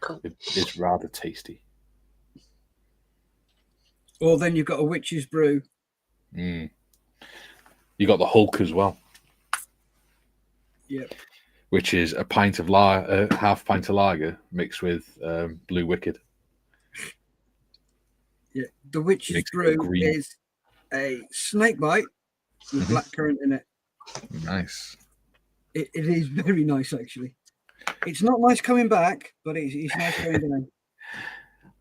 Cool. It's rather tasty. Or then you've got a witch's brew. You got the Hulk as well. Yep. Which is a pint of half pint of lager mixed with Blue Wicked. Yeah. The witch's brew is a snakebite with blackcurrant in it. Nice. It is very nice, actually. It's not nice coming back, but it's nice going down.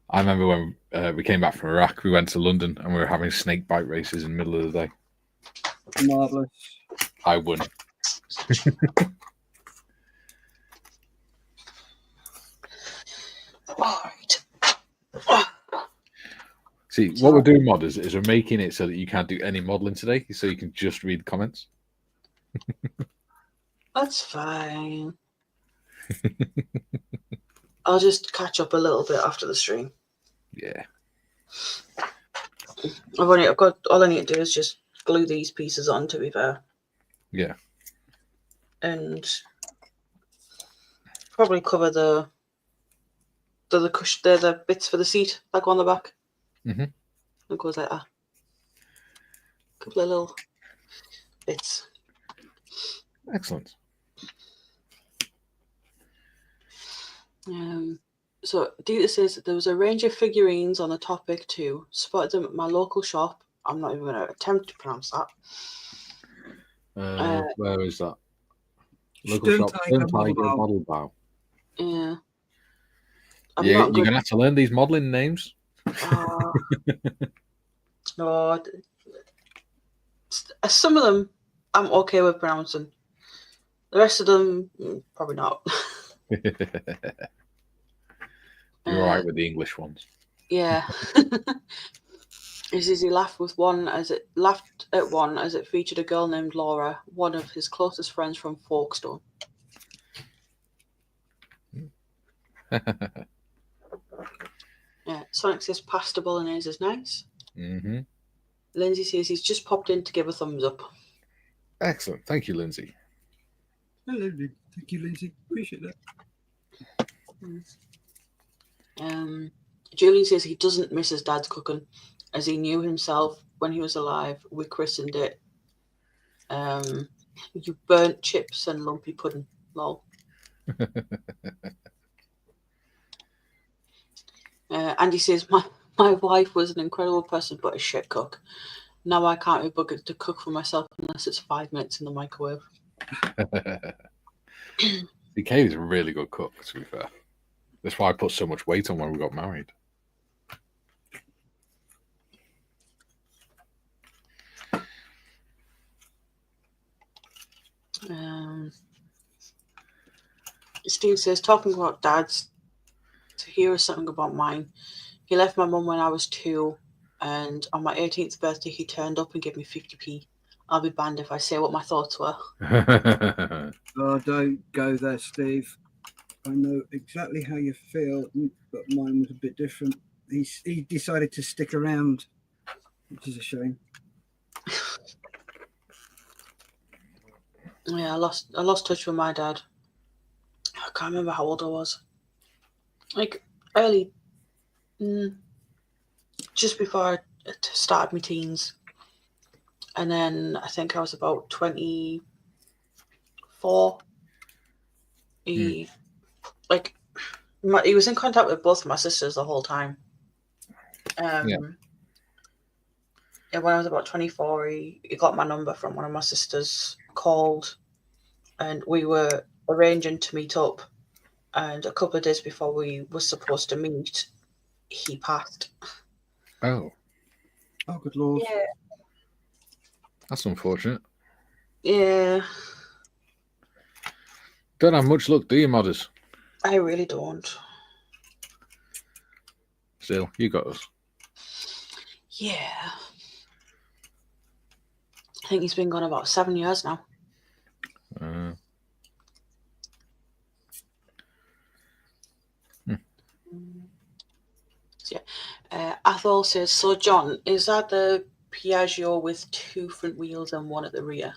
I remember when we came back from Iraq, we went to London and we were having snakebite races in the middle of the day. Marvellous. I won. All right. See, what we're doing, modders, is we're making it so that you can't do any modelling today, so you can just read comments. That's fine. I'll just catch up a little bit after the stream. Yeah. I've got all I need to do is just glue these pieces on, to be fair. Yeah. And probably cover the cushion, the bits for the seat that go on the back. Mm-hmm. It goes like that. Couple of little bits. Excellent. So Dita says there was a range of figurines on the topic too. Spotted them at my local shop. I'm not even going to attempt to pronounce that. Where is that? Local Stone shop. Tiger Stone Tiger Model Model Bow. Yeah. You're going to have to learn these modelling names. No, some of them I'm okay with pronouncing. The rest of them, probably not. You're all right with the English ones. Yeah. He says he laughed at one as it featured a girl named Laura, one of his closest friends from Folkestone. Yeah, Sonic says pasta bolognese is nice. Mm-hmm. Lindsay says he's just popped in to give a thumbs up. Excellent. Thank you, Lindsay. Hello, thank you, Lindsay. Appreciate that. Julian says he doesn't miss his dad's cooking, as he knew himself when he was alive. We christened it you burnt chips and lumpy pudding. Lol. Andy says my wife was an incredible person but a shit cook. Now I can't be buggered to cook for myself unless it's 5 minutes in the microwave. DK is a really good cook, to be fair. That's why I put so much weight on when we got married. Steve says, talking about dads, here is something about mine. He left my mum when I was 2, and on my 18th birthday, he turned up and gave me 50p. I'll be banned if I say what my thoughts were. Oh, don't go there, Steve. I know exactly how you feel, but mine was a bit different. He decided to stick around, which is a shame. Yeah, I lost touch with my dad. I can't remember how old I was. Like early, just before I started my teens. And then I think I was about 24. He was in contact with both of my sisters the whole time. And when I was about 24, he got my number from one of my sisters, called, and we were arranging to meet up. And a couple of days before we were supposed to meet, he passed. Oh, good Lord. Yeah. That's unfortunate. Yeah. Don't have much luck, do you, modders? I really don't. Still, you got us. Yeah. I think he's been gone about 7 years now. So, yeah. Athol says, so John, is that the Piaggio with 2 front wheels and 1 at the rear?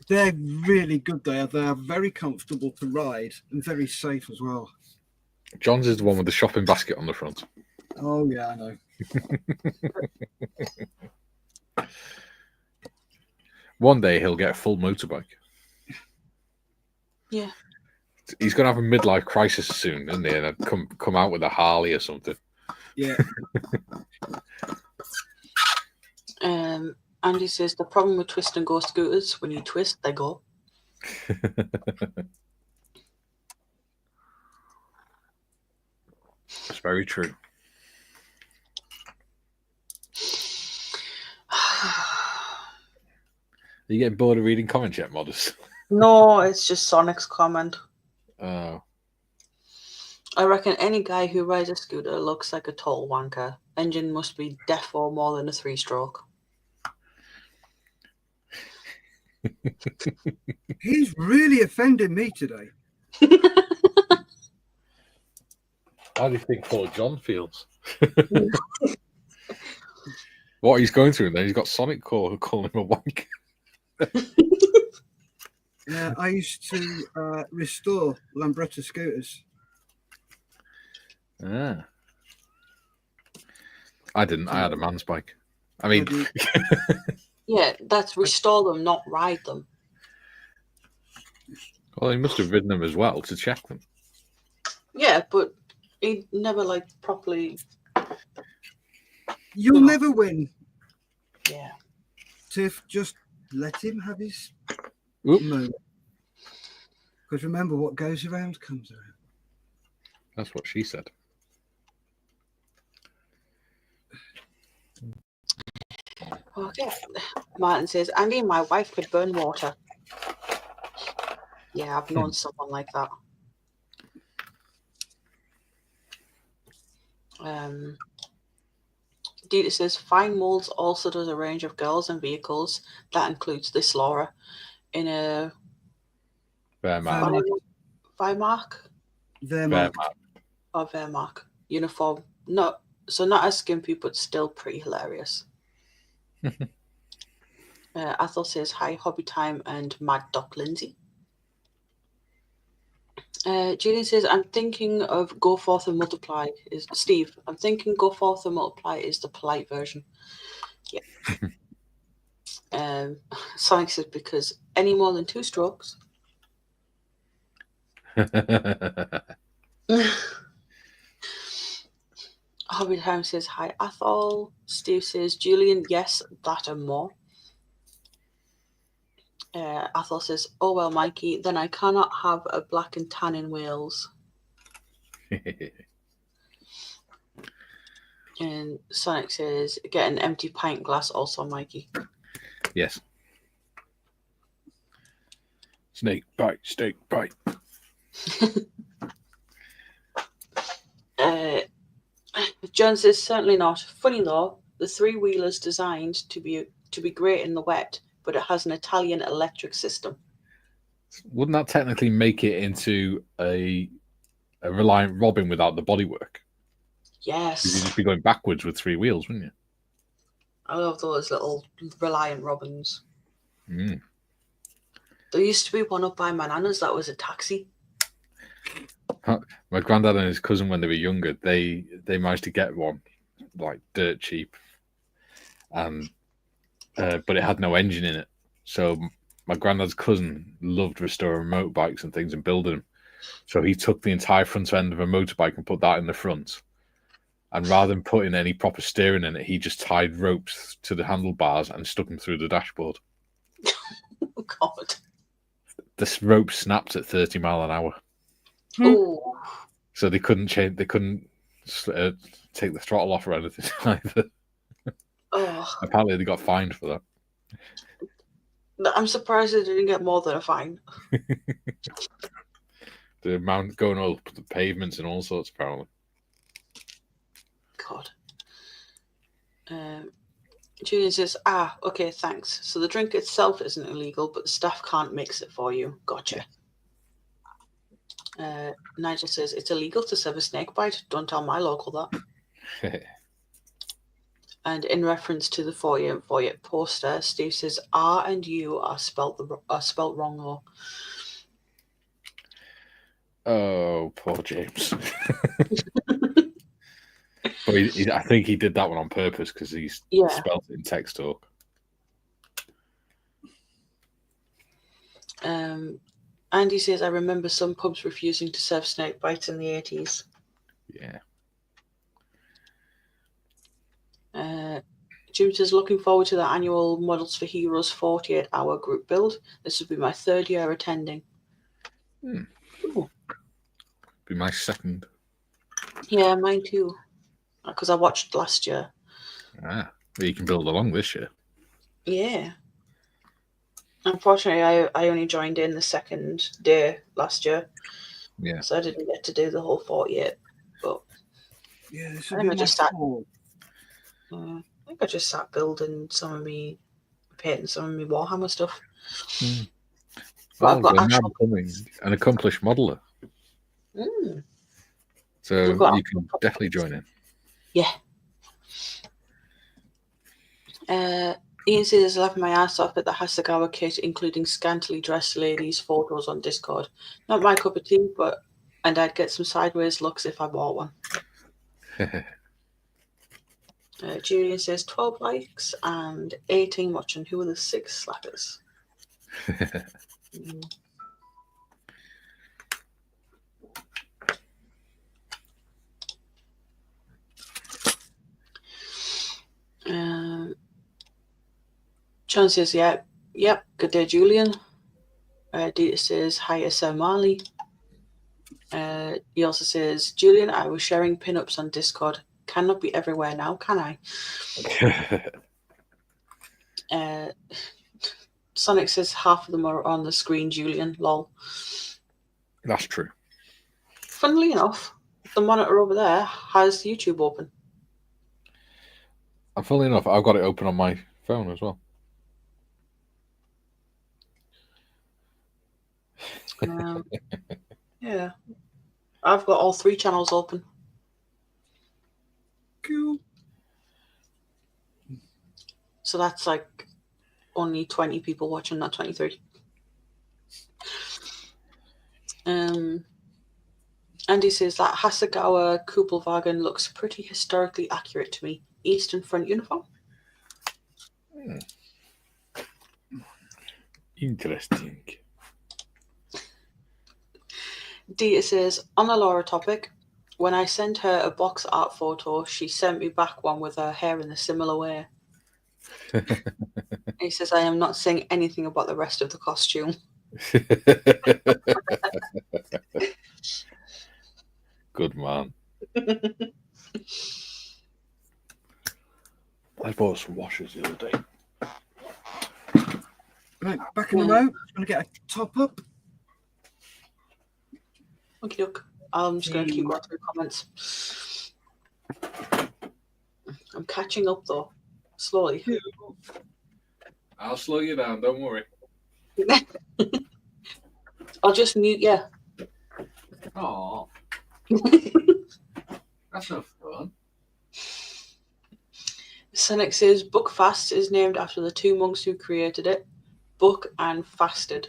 They're really good. They are very comfortable to ride and very safe as well. John's is the one with the shopping basket on the front. Oh, yeah, I know. One day he'll get a full motorbike. Yeah. He's going to have a midlife crisis soon, isn't he? And come out with a Harley or something. Yeah. Andy says the problem with twist and go scooters, when you twist, they go. It's very true. Are you getting bored of reading comments yet, Modest? No, it's just Sonic's comment. Oh. I reckon any guy who rides a scooter looks like a total wanker. Engine must be deaf or more than a 3-stroke. He's really offended me today. How do you think poor John feels? What he's going through, and then he's got Sonic calling him a wank. Yeah, I used to restore Lambretta scooters. Ah. I didn't. I had a man's bike. I mean, yeah, that's restore them, not ride them. Well, he must have ridden them as well to check them. Yeah, but he never properly. You'll never win. Yeah. Tiff, just let him have his moment. Because remember, what goes around comes around. That's what she said. Okay. Martin says, Andy and my wife could burn water. Yeah, I've known someone like that. Dita says, Fine Molds also does a range of girls and vehicles. That includes this Laura in a Wehrmacht. Wehrmacht uniform. No, so not as skimpy, but still pretty hilarious. Athol says, hi, Hobby Time and Mad Doc Lindsay. Julian says, I'm thinking of Go Forth and Multiply. Steve, I'm thinking Go Forth and Multiply is the polite version. Yeah. Sonic says, because any more than 2 strokes. Hobby Time says, hi, Athol. Steve says, Julian, yes, that and more. Athol says, oh, well, Mikey, then I cannot have a black and tan in Wales. And Sonic says, get an empty pint glass also, Mikey. Yes. Snake bite, steak bite. John says, certainly not. Funny though, the 3-wheeler's designed to be great in the wet, but it has an Italian electric system. Wouldn't that technically make it into a Reliant Robin without the bodywork? Yes. You'd just be going backwards with 3 wheels, wouldn't you? I love those little Reliant Robins. Mm. There used to be one up by my nana's that was a taxi. My granddad and his cousin, when they were younger, they managed to get one, dirt cheap, but it had no engine in it. So my granddad's cousin loved restoring motorbikes and things and building them. So he took the entire front end of a motorbike and put that in the front. And rather than putting any proper steering in it, he just tied ropes to the handlebars and stuck them through the dashboard. Oh, God. This rope snapped at 30 miles an hour. Oh. So they couldn't change. They couldn't take the throttle off or anything either. Oh. Apparently, they got fined for that. I'm surprised they didn't get more than a fine. The amount going up the pavements and all sorts, apparently. God. Julian says, okay, thanks. So the drink itself isn't illegal, but the staff can't mix it for you. Gotcha. Nigel says, it's illegal to serve a snake bite. Don't tell my local that. And in reference to the 48 poster, Steve says, R and U are spelt wrong though. Oh, poor James. But I think he did that one on purpose because he's spelled it in text talk. Andy says, I remember some pubs refusing to serve snake bites in the 80s. Yeah. Jim says, looking forward to the annual Models for Heroes 48-hour group build. This will be my 3rd year attending. Be my 2nd. Yeah, mine too. Because I watched last year. Well, you can build along this year. Yeah. Unfortunately, I only joined in the 2nd day last year. Yeah. So I didn't get to do the whole 48. But yeah, this I will think be my 4th. I think I just sat building some of me, painting some of me Warhammer stuff. Well, I've got now becoming an accomplished modeler. So you can definitely join in. Yeah. Ian says, laughing my ass off at the Hasegawa kit, including scantily dressed ladies' photos on Discord. Not my cup of tea, and I'd get some sideways looks if I bought one. Julian says 12 likes and 18 watching. Who are the 6 slackers? John says, yep, good day, Julian. Dita says, hi, Sir Marley. He also says, Julian, I was sharing pinups on Discord. Cannot be everywhere now, can I? Sonic says half of them are on the screen, Julian. Lol. That's true. Funnily enough, the monitor over there has YouTube open. And funnily enough, I've got it open on my phone as well. Yeah. I've got all 3 channels open. Cool. So that's like only 20 people watching, not 23. Andy says that Hasegawa Kuppelwagen looks pretty historically accurate to me. Eastern Front uniform. Interesting. Dita says, on a Laura topic, when I sent her a box art photo, she sent me back one with her hair in a similar way. He says, I am not saying anything about the rest of the costume. Good man. I bought some washers the other day. Right, back in the mode. I'm going to get a top up. Okay, look. I'm just going to keep going through comments. I'm catching up, though. Slowly. I'll slow you down, don't worry. I'll just mute you. Oh, that's no fun. Sonic says, Buckfast is named after the 2 monks who created it. Buck and fasted.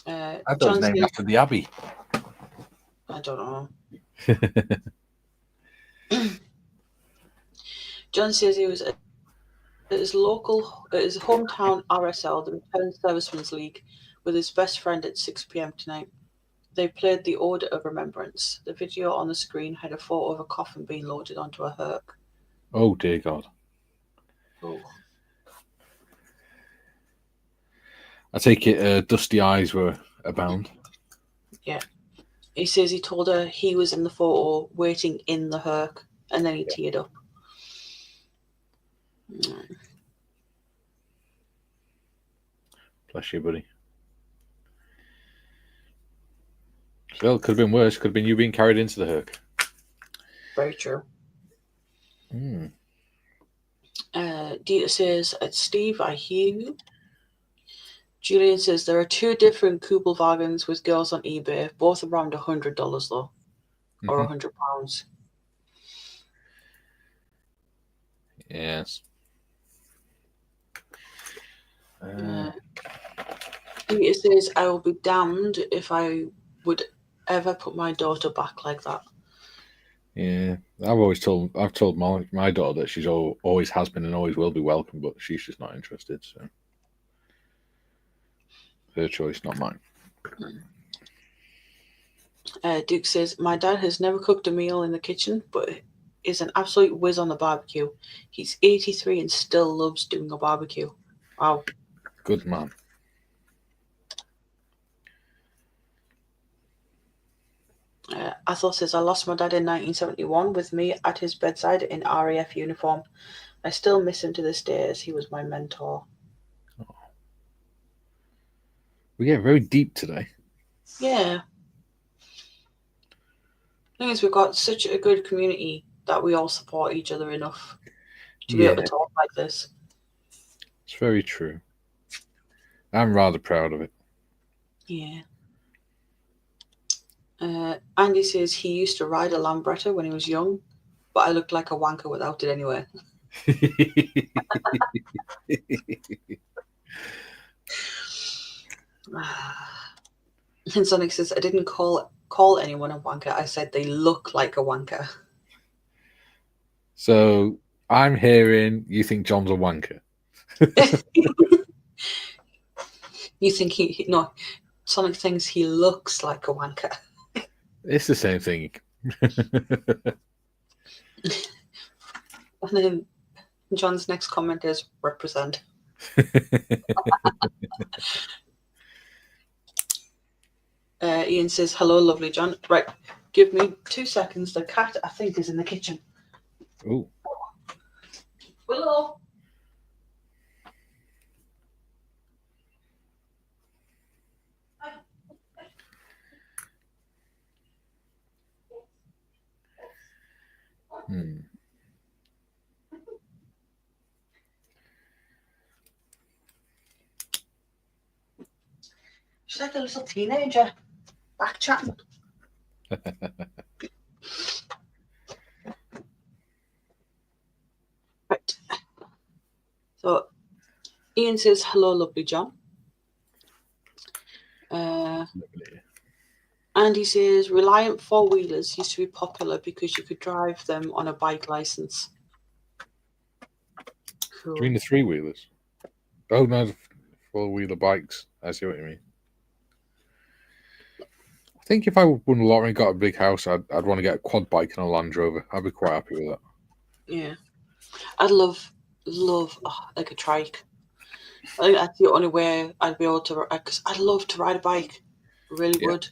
I thought it was named after the Abbey. I don't know. John says he was at his hometown RSL, the Return Servicemen's League, with his best friend at 6 p.m. tonight. They played the Order of Remembrance. The video on the screen had a photo of a coffin being loaded onto a herc. Oh, dear God. Oh. I take it dusty eyes were abound. Yeah. He says he told her he was in the photo waiting in the herc, and then he teared up. Bless you, buddy. Well, it could have been worse. Could have been you being carried into the Herc. Very true. Mm. Dita says, Steve, I hear you. Julian says, there are 2 different Kubelwagens with girls on eBay, both around $100 though, or £100. Yes. Dita says, I will be damned if I would ever put my daughter back like that. Yeah, I've told my daughter that she's always has been and always will be welcome, but she's just not interested. So her choice, not mine. Duke says, my dad has never cooked a meal in the kitchen, but is an absolute whiz on the barbecue. He's 83 and still loves doing a barbecue. Wow. Good man. Athol says, I lost my dad in 1971 with me at his bedside in RAF uniform. I still miss him to this day as he was my mentor. Oh. We get very deep today. Yeah. The thing is, we've got such a good community that we all support each other enough to be able to talk like this. It's very true. I'm rather proud of it. Yeah. Andy says he used to ride a Lambretta when he was young, but I looked like a wanker without it anyway. And Sonic says, I didn't call anyone a wanker. I said they look like a wanker. So I'm hearing you think John's a wanker. You think no, Sonic thinks he looks like a wanker. It's the same thing. And then John's next comment is represent. Ian says, hello, lovely John. Right, give me 2 seconds. The cat, I think, is in the kitchen. Oh. Willow. She's like a little teenager. Back chatting. Right. So Ian says, hello, lovely John. And he says, Reliant 4-wheelers used to be popular because you could drive them on a bike license. Cool. Do you mean the 3-wheelers? Oh, no, the 4-wheeler bikes. I see what you mean. I think if I won a lottery and got a big house, I'd want to get a quad bike and a Land Rover. I'd be quite happy with that. Yeah. I'd love like a trike. I think that's the only way I'd be able to, because I'd love to ride a bike. Really would.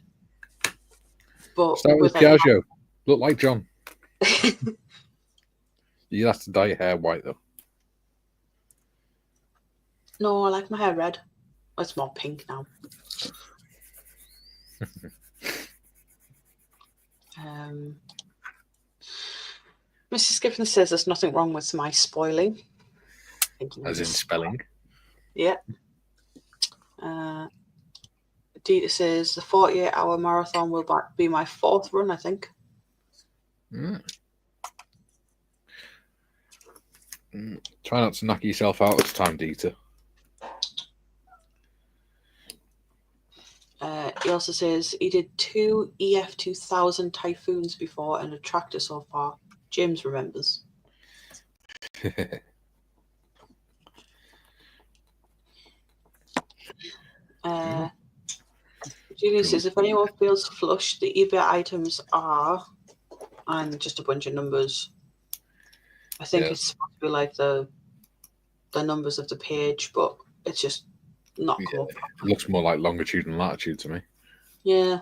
But start with Piaggio. Look like John. You'd have to dye your hair white, though. No, I like my hair red. It's more pink now. Mrs. Giffen says there's nothing wrong with my spoiling. As in spelling? Yeah. Dita says the 48-hour marathon will be my 4th run, I think. Try not to knock yourself out this time, Dita. He also says he did 2 EF2000 Typhoons before and a tractor so far. James remembers. Julie says, if anyone feels flush, the eBay items are, and just a bunch of numbers. I think it's supposed to be like the numbers of the page, but it's just not cool. It looks more like longitude and latitude to me. Yeah.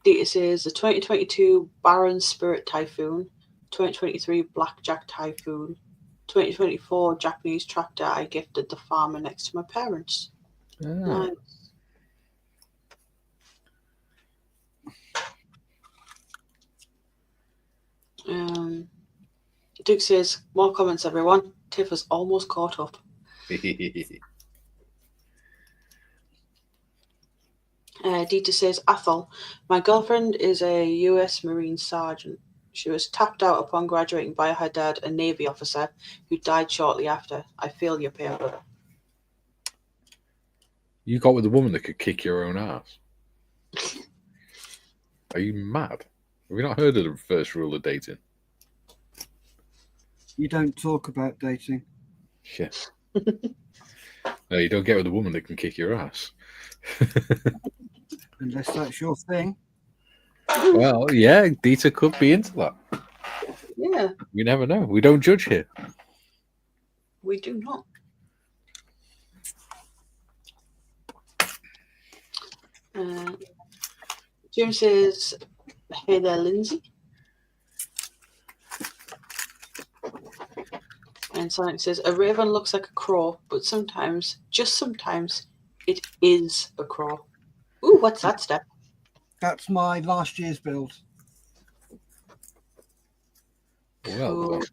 Data says the 2022 Baron Spirit Typhoon, 2023 Blackjack Typhoon, 2024 Japanese tractor I gifted the farmer next to my parents. Ah. Nice. Duke says, more comments, everyone. Tiff is almost caught up. Dieter says, Athol, my girlfriend is a US Marine sergeant. She was tapped out upon graduating by her dad, a Navy officer, who died shortly after. I feel your pain, brother. You got with a woman that could kick your own ass. Are you mad? Have we not heard of the first rule of dating? You don't talk about dating. Yeah. No, you don't get with a woman that can kick your ass. Unless that's your thing. Well, yeah, Dieter could be into that. Yeah. You never know. We don't judge here. We do not. Jim says, hey there, Lindsay. And Sonic says, a raven looks like a crow, but sometimes, just sometimes, it is a crow. Ooh, what's that, Steff? That's my last year's build. Well Cool. done.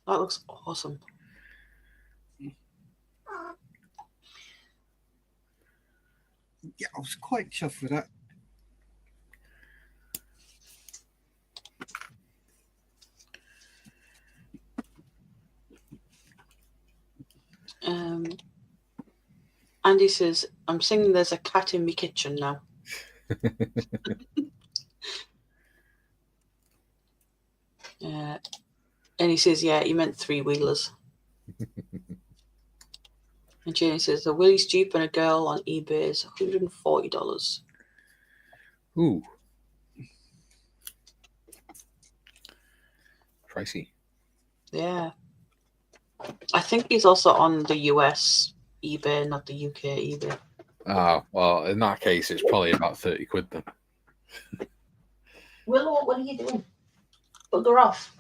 That looks awesome. Yeah, I was quite chuffed with that. Andy says, I'm singing There's a Cat in Me Kitchen now. And he says, yeah, he meant three-wheelers. And Jenny says, a Willie's Jeep and a girl on eBay is $140. Ooh. Pricey. Yeah. I think he's also on the US eBay, not the UK eBay. Ah, well, in that case, it's probably about 30 quid then. Willow, what are you doing? Bugger off.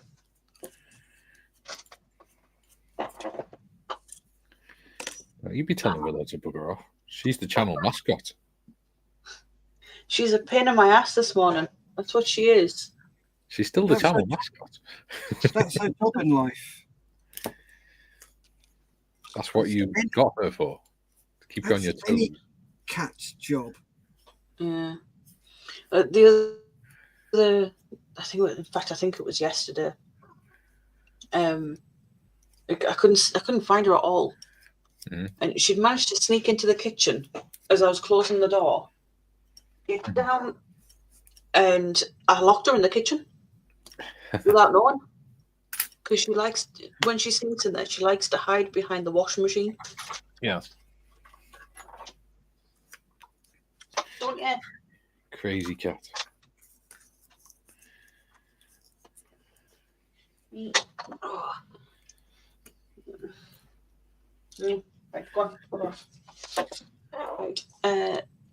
Well, you'd be telling Willow to bugger off. She's the channel mascot. She's a pain in my ass this morning. That's what she is. She's still the That's channel her- mascot. That's her job in life. That's what you got her for. To keep you on your That's toes. any cat's job. Yeah. The I think it was yesterday. I couldn't find her at all. Mm. And she'd managed to sneak into the kitchen as I was closing the door. Get down, and I locked her in the kitchen without knowing. Because she likes, when she sneaks in there, she likes to hide behind the washing machine. Yeah. Don't you? Crazy cat. Oh. Right, go on. Right.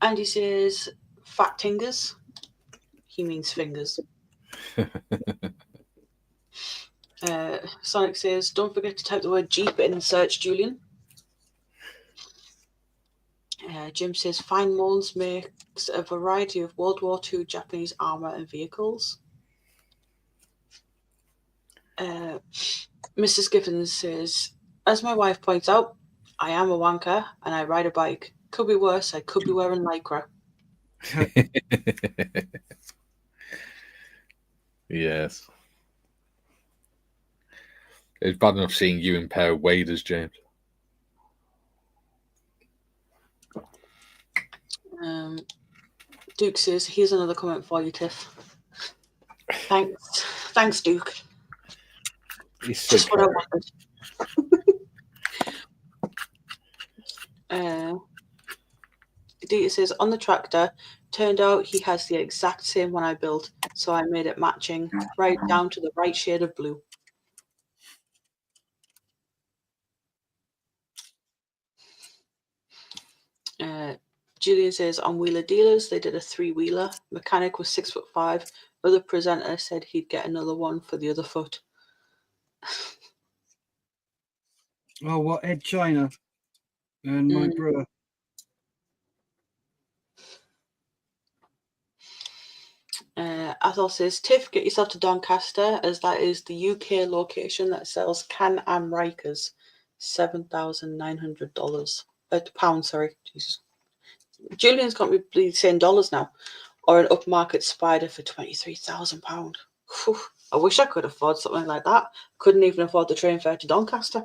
Andy says fat tingers. He means fingers. Sonic says, don't forget to type the word Jeep in search, Julian. Jim says, Fine Molds makes a variety of World War II Japanese armour and vehicles. Mrs. Giffens says, as my wife points out, I am a wanker and I ride a bike. Could be worse, I could be wearing lycra. Yes. It's bad enough seeing you in a pair of waders, James. Duke says, here's another comment for you, Tiff. Thanks, Duke. He's so Just what I wanted. Dieter says, on the tractor, turned out he has the exact same one I built, so I made it matching, right down to the right shade of blue. Julian says, on Wheeler Dealers, they did a 3-wheeler. Mechanic was 6'5", other presenter said he'd get another one for the other foot. Oh, what? Ed China and my brother. Athol says, Tiff, get yourself to Doncaster, as that is the UK location that sells Can-Am Rikers. $7,900. Pounds, sorry. Jesus. Julian's got me bleeding saying dollars now. Or an upmarket Spider for £23,000. I wish I could afford something like that. Couldn't even afford the train fare to Doncaster.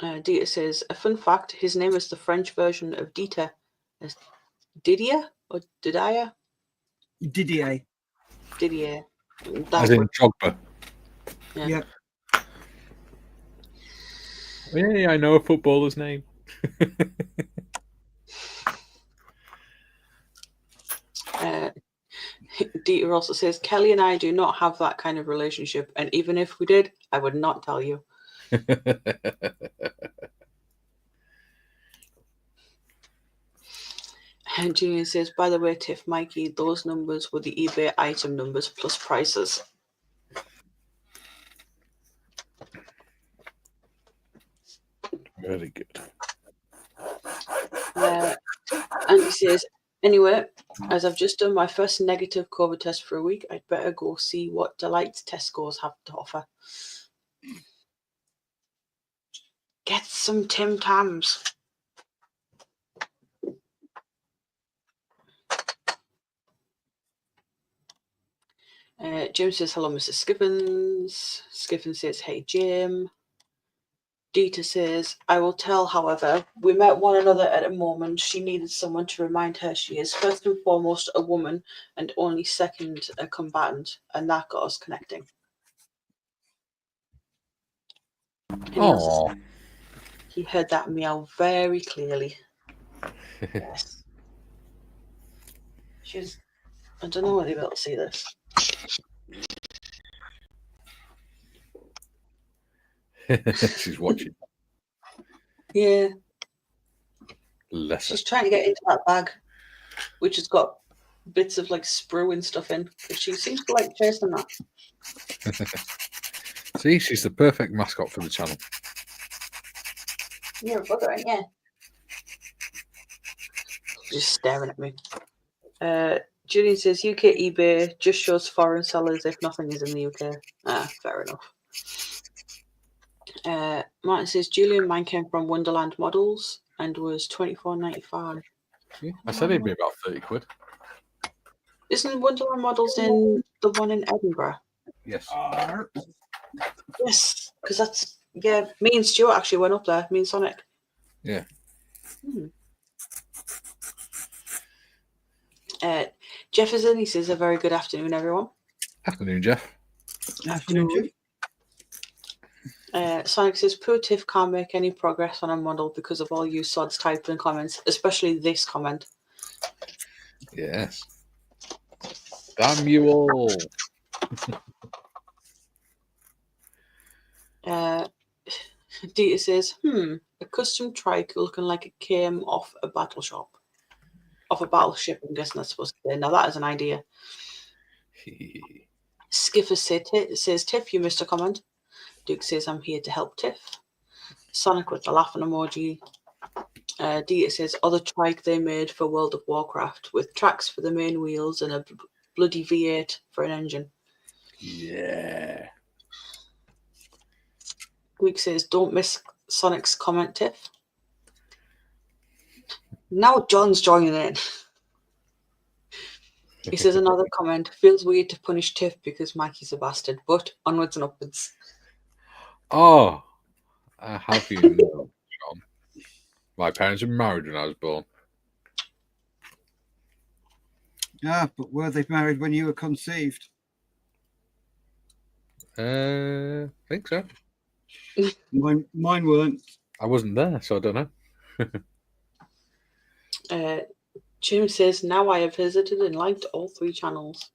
Dieter says, a fun fact, his name is the French version of Dieter. Didier or Didier? Didier. Didier. As in Drogba. Yeah. Yeah, I know a footballer's name. Dieter also says, Kelly and I do not have that kind of relationship, and even if we did, I would not tell you. And Julian says, by the way, Tiff, Mikey, those numbers were the eBay item numbers plus prices. Very good. And he says, anyway, as I've just done my first negative COVID test for a week, I'd better go see what delights Tesco's have to offer. Get some Tim Tams. Jim says, hello, Mr. Skiffins. Skiffins says, hey, Jim. Dieter says, I will tell, however, we met one another at a moment. She needed someone to remind her she is first and foremost a woman and only second a combatant, and that got us connecting. Oh, he heard that meow very clearly. Yes. I don't know whether you'll be able to see this. she's watching. Yeah. Lesser. She's trying to get into that bag, which has got bits of like sprue and stuff in. But she seems to like chasing that. See, she's the perfect mascot for the channel. You're a bugger, ain't you? Just staring at me. Julian says UK eBay just shows foreign sellers if nothing is in the UK. Fair enough. Martin says Julian, mine came from Wonderland Models and was $24.95. Yeah, I said it'd be about 30 quid. Isn't Wonderland Models in the one in Edinburgh? Yes. Yes, because that's me and Stuart actually went up there. Me and Sonic. Yeah. Jefferson, he says a very good afternoon, everyone. Afternoon, Jeff. Afternoon, Jeff. Sonic says, poor Tiff can't make any progress on a model because of all you sods typing comments, especially this comment. Yes. Damn you all. Dieter says, a custom trike looking like it came off a battle shop. Off a battleship, I'm guessing that's supposed to be. Now that is an idea. Skiffer says, Tiff, you missed a comment. Duke says, I'm here to help Tiff. Sonic with the laughing emoji. Dieter says, other trike they made for World of Warcraft with tracks for the main wheels and a bloody V8 for an engine. Yeah. Greek says, don't miss Sonic's comment, Tiff. Now John's joining in. He says another comment, feels weird to punish Tiff because Mikey's a bastard, but onwards and upwards. Oh, have you know, John? My parents were married when I was born. Yeah, but were they married when you were conceived? I think so. Mine weren't. I wasn't there, so I don't know. Jim says, now I have visited and liked all 3 channels.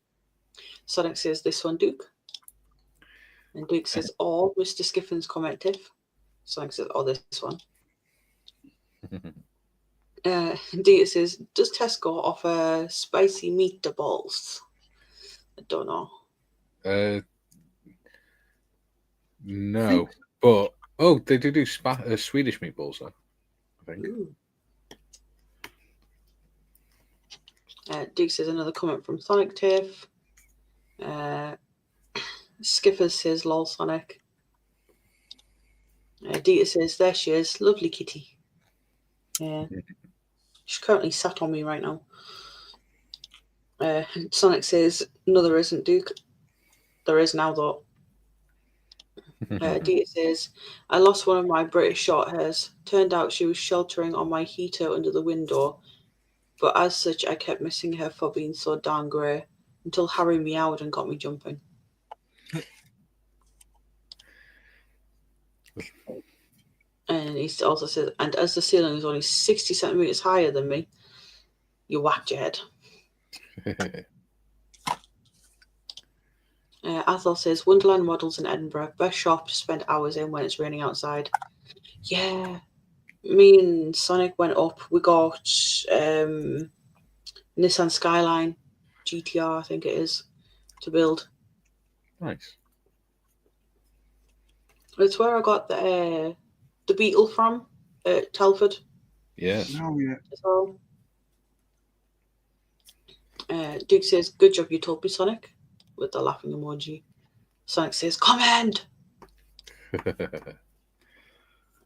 Sonic says, this one, Duke. And Duke says, oh, Mr. Skiffin's comment, Tiff. Sonic says, oh, this one. Dita says, does Tesco offer spicy meatballs? I don't know. No, but they do Swedish meatballs though, I think. Duke says another comment from Sonic Tiff. Skipper says lol Sonic. Dita says there she is, lovely kitty. She's currently sat on me right now. Sonic says no there isn't, Duke. There is now though. Dita says, I lost one of my British short hairs. Turned out she was sheltering on my heater under the window, but as such I kept missing her for being so darn grey until Harry meowed and got me jumping. And he also says, and as the ceiling is only 60 centimetres higher than me, you whacked your head. Athol says, Wonderland Models in Edinburgh, best shop to spend hours in when it's raining outside. Yeah, me and Sonic went up. We got Nissan Skyline GTR, I think it is, to build. Nice. It's where I got the Beetle from at Telford. Yeah. Oh, yeah. As well. Duke says, good job you told me, Sonic, with the laughing emoji. Sonic says, comment!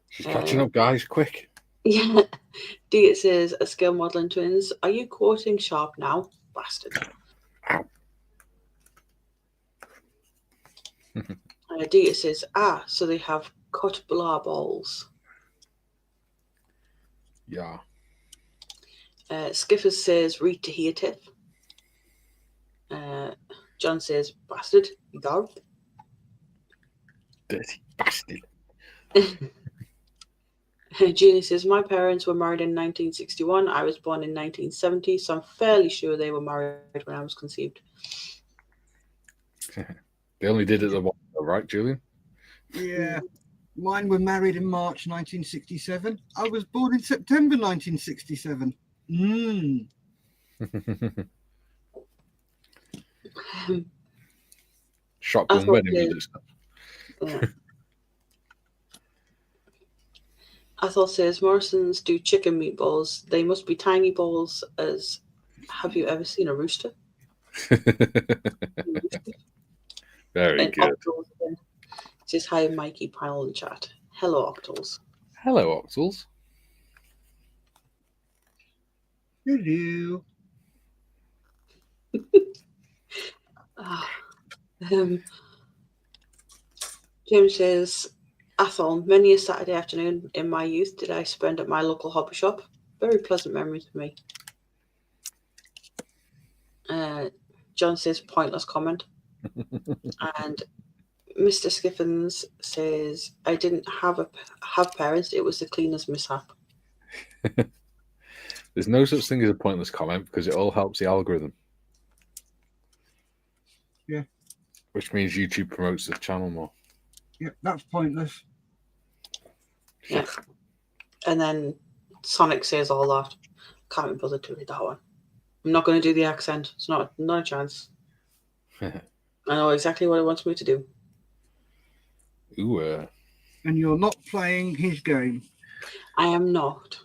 She's catching up, guys, quick. Yeah. Dita says, a scale modelling twins. Are you quoting Sharp now? Bastard. Ow. Dita says, so they have cut blah balls. Yeah. Skiffers says, read to hear Tiff. John says, bastard, you go. Dirty bastard. Jeannie says, my parents were married in 1961. I was born in 1970, so I'm fairly sure they were married when I was conceived. They only did it the one, right, Julian? Yeah. Mine were married in March 1967. I was born in September 1967. Shotgun wedding with this stuff. Yeah. Athol says, Morrison's do chicken meatballs. They must be tiny balls as... Have you ever seen a rooster? Very and good. Octals again. Says, hi, Mikey, pile in chat. Hello, Octals. Hello, Octals. Hello. James says, Athol, many a Saturday afternoon in my youth did I spend at my local hobby shop. Very pleasant memories for me. John says, pointless comment. And Mr. Skiffins says, I didn't have parents. It was the cleaner's mishap. There's no such thing as a pointless comment because it all helps the algorithm. Yeah. Which means YouTube promotes the channel more. Yeah, that's pointless. Yeah. And then Sonic says all that. Can't be bothered to read that one. I'm not going to do the accent. It's not a chance. I know exactly what it wants me to do. Ooh. And you're not playing his game. I am not.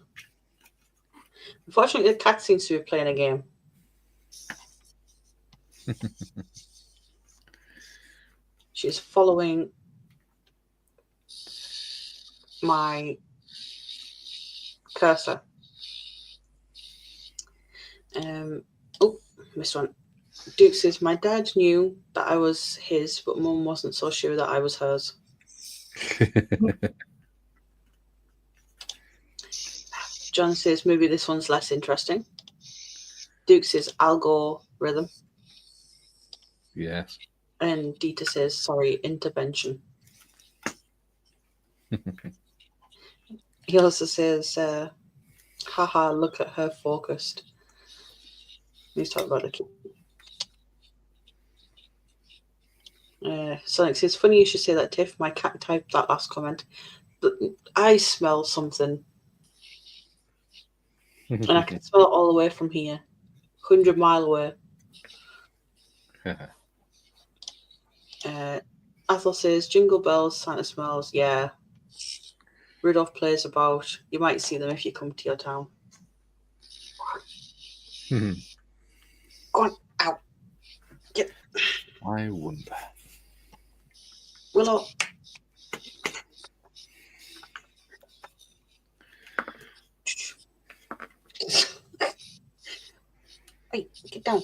Unfortunately, the cat seems to be playing a game. She's following my cursor. Missed one. Duke says, my dad knew that I was his, but Mum wasn't so sure that I was hers. John says, maybe this one's less interesting. Duke says, I'll go rhythm. Yes. And Dita says, sorry, intervention. He also says, haha, look at her focused. He's talking about a kid. Sonic says, funny you should say that, Tiff. My cat typed that last comment. But I smell something And I can smell it all the way from here. 100-mile away. Athel says, Jingle bells, Santa smells. Yeah. Rudolph plays about. You might see them if you come to your town. Go on, out. Get. I wonder. Willow. Hey, get down.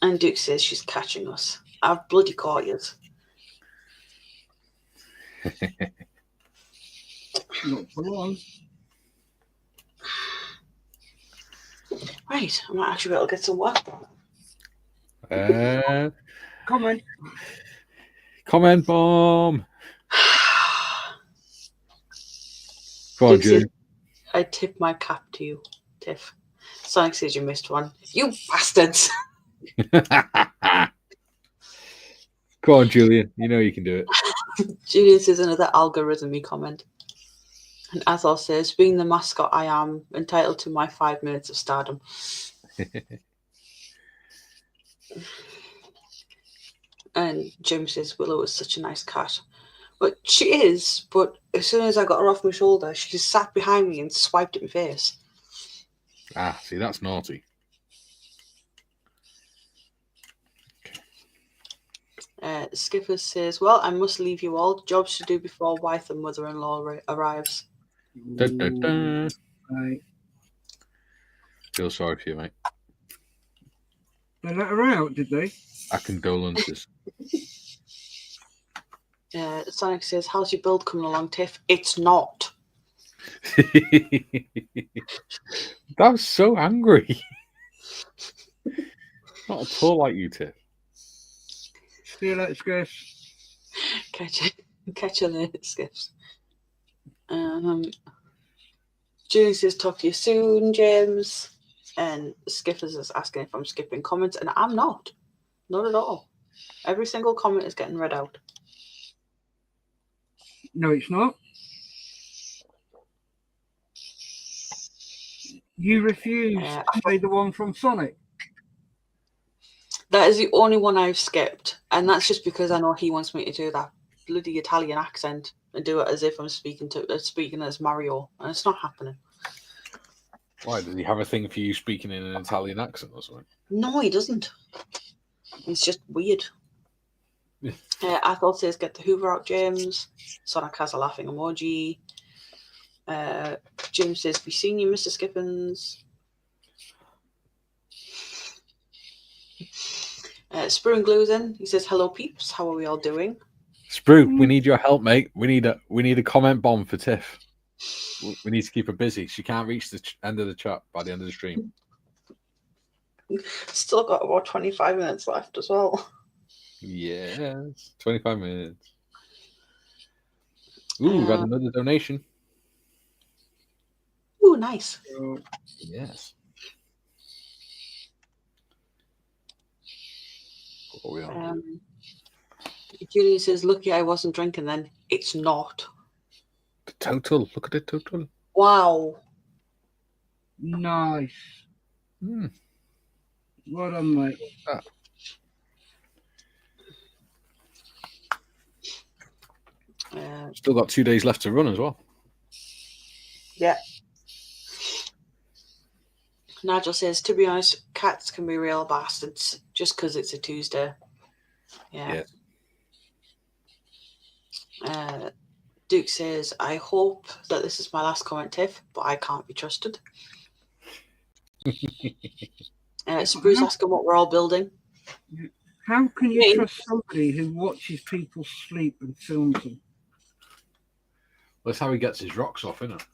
And Duke says she's catching us. I've bloody caught you. Not for long. Right, I might actually be able to get some work. Comment. Comment bomb. Go on, Duke Julie. says, I tip my cap to you, Tiff. Sonic says you missed one. You bastards. Go on, Julian. You know you can do it. Julian says another algorithm-y comment. And Athol says, being the mascot I am, entitled to my 5 minutes of stardom. And Jim says, Willow is such a nice cat. But she is, but as soon as I got her off my shoulder, she just sat behind me and swiped at my face. Ah, see, that's naughty. Skipper says, well, I must leave you all. Jobs to do before wife and mother-in-law arrives. Dun, dun, dun. Right. Feel sorry for you, mate. They let her out, did they? Our condolences. Sonic says, how's your build coming along, Tiff? It's not. That was so angry. Not at all like you, Tiff. See you later, Skiff. Catch you later, Skiffs. Julie says, talk to you soon, James. And Skiffers is asking if I'm skipping comments, and I'm not. Not at all. Every single comment is getting read out. No, it's not. You refuse to say the one from Sonic. That is the only one I've skipped, and that's just because I know he wants me to do that bloody Italian accent and do it as if I'm speaking as Mario, and it's not happening. Why, does he have a thing for you speaking in an Italian accent or something? No, he doesn't. It's just weird. Athol says, get the Hoover out, James. Sonic has a laughing emoji. James says, be seeing you, Mr. Skippins. Sprue and Glue's in. He says, hello, peeps. How are we all doing? Sprue, we need your help, mate. We need a comment bomb for Tiff. We need to keep her busy. She can't reach the end of the chat by the end of the stream. Still got about 25 minutes left as well. Yes, 25 minutes. Ooh, we've had another donation. Ooh, nice. Yes. What are we on? Julie says, lucky I wasn't drinking then. It's not. The total. Look at the total. Wow. Nice. Well done, mate. Still got 2 days left to run as well. Yeah. Nigel says, to be honest, cats can be real bastards just because it's a Tuesday. Yeah. Duke says, I hope that this is my last comment, Tiff, but I can't be trusted. Spruce asking what we're all building. How can you trust somebody who watches people sleep and films them? Well, that's how he gets his rocks off, isn't it?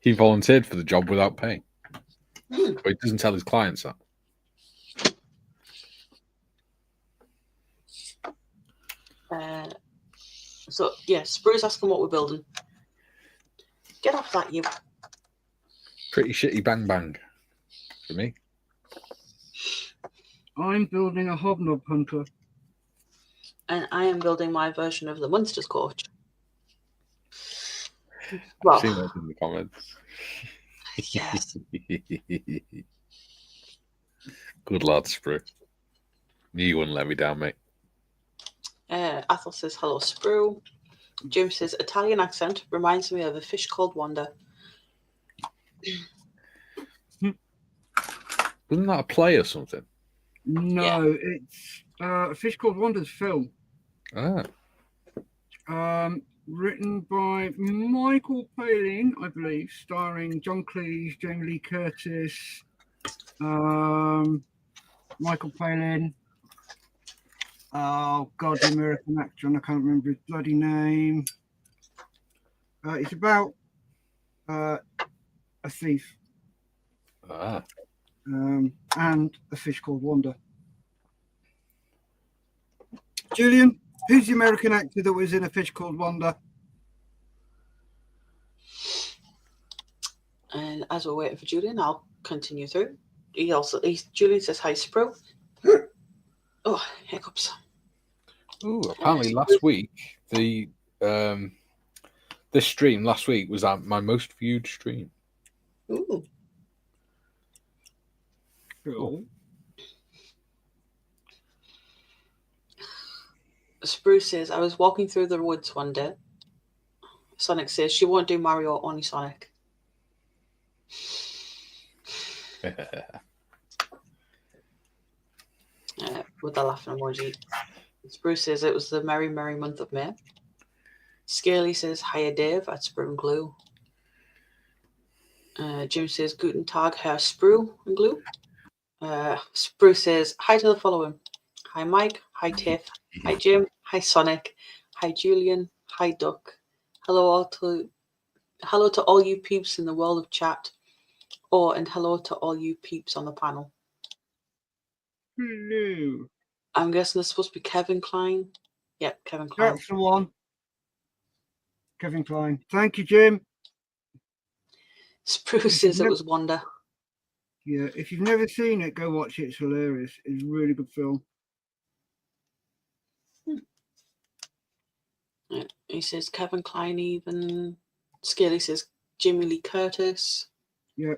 He volunteered for the job without pay. But he doesn't tell his clients that. So, yeah, Spruce asking what we're building. Get off that, you. Pretty shitty bang bang for me. I'm building a hobnob hunter. And I am building my version of the Munsters coach. I've Well, seen that in the comments. yes. Good lad, Sprue. You wouldn't let me down, mate. Athel says, hello, Sprue. Jim says, Italian accent reminds me of a fish called Wanda. Wasn't that a play or something? No, it's a Fish Called Wanda's film. Ah. Written by Michael Palin, I believe, starring John Cleese, Jamie Lee Curtis, Michael Palin. Oh God, the American actor, and I can't remember his bloody name. It's about a thief and a fish called Wanda. Julian, who's the American actor that was in A Fish Called Wanda? And as we're waiting for Julian, I'll continue through. Julian says, hi, Sprue. Oh, hiccups. Ooh, apparently last week this stream last week was my most viewed stream. Ooh. Cool. Sprue says, I was walking through the woods one day. Sonic says, she won't do Mario, only Sonic. With the laughing emoji. Sprue says, it was the merry, merry month of May. Scaly says, hiya, Dave, at Sprue and Glue. Jim says, Guten Tag, Herr Sprue and Glue. Sprue says, hi to the following. Hi, Mike. Hi, Tiff. Hi, Jim. Hi, Sonic. Hi, Julian. Hi, Duck. Hello to all you peeps in the world of chat. And hello to all you peeps on the panel. Hello. I'm guessing it's supposed to be Kevin Klein. Yep, Kevin Klein. That's the one. Kevin Klein. Thank you, Jim. Sprue says it was Wanda. Yeah, if you've never seen it, go watch it. It's hilarious. It's a really good film. Yeah, he says Kevin Klein even. Scaly says Jamie Lee Curtis. Yeah.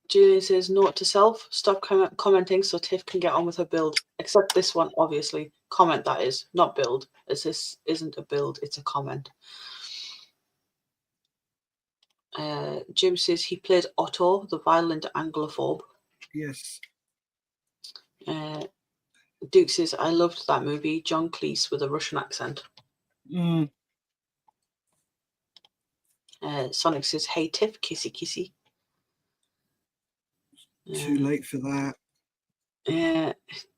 Julian says, note to self, stop commenting so Tiff can get on with her build. Except this one, obviously. Comment, that is, not build, as this isn't a build, it's a comment. Jim says he played Otto, the violent Anglophobe. Yes. Duke says, I loved that movie, John Cleese with a Russian accent. Sonic says, hey Tiff, kissy kissy. Too late for that.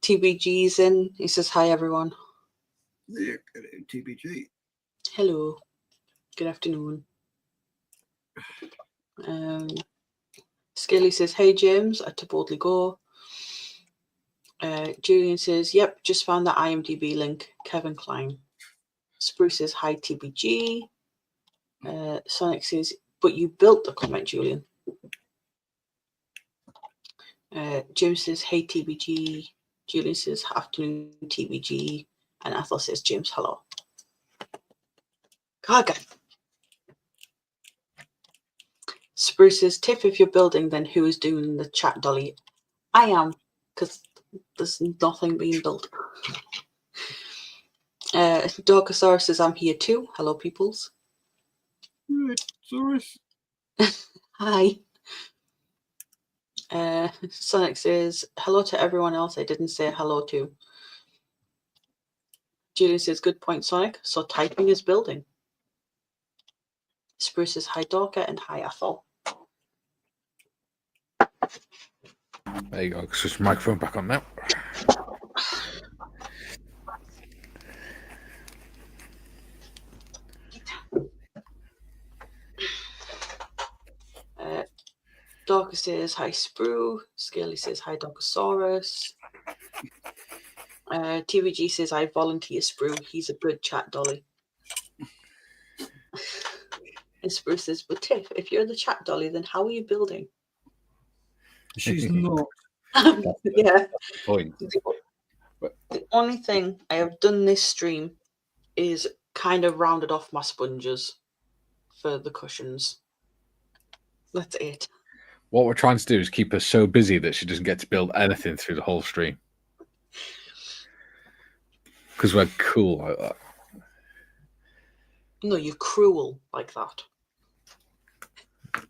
TBG's in. He says, hi everyone. Yeah, TBG. Hello. Good afternoon. Scaly says, hey James, I to boldly go. Julian says, yep, just found the IMDb link. Kevin Klein. Sprue says, hi TBG. Sonic says, but you built the comment, Julian. Jim says, hey TBG. Julian says, afternoon TBG. And Ethel says, James, hello. Gaga. Sprue says, Tiff, if you're building, then who is doing the chat dolly? I am, because there's nothing being built. Dorkosaurus says, I'm here too. Hello, peoples. Saurus. Hi. Sonic says, hello to everyone else I didn't say hello to. Julian says, good point, Sonic. So typing is building. Sprue says, hi, Dorka, and hi, Ethel. There you go. Switch the microphone back on now. Dorka says, hi, Sprue. Scaly says, hi, Dorkosaurus. TVG says, I volunteer Sprue. He's a good chat dolly. And Spruce says, but Tiff, if you're the chat dolly, then how are you building? She's not. Yeah. Point. The only thing I have done this stream is kind of rounded off my sponges for the cushions. That's it. What we're trying to do is keep her so busy that she doesn't get to build anything through the whole stream. Because we're cool like that. No, you're cruel like that.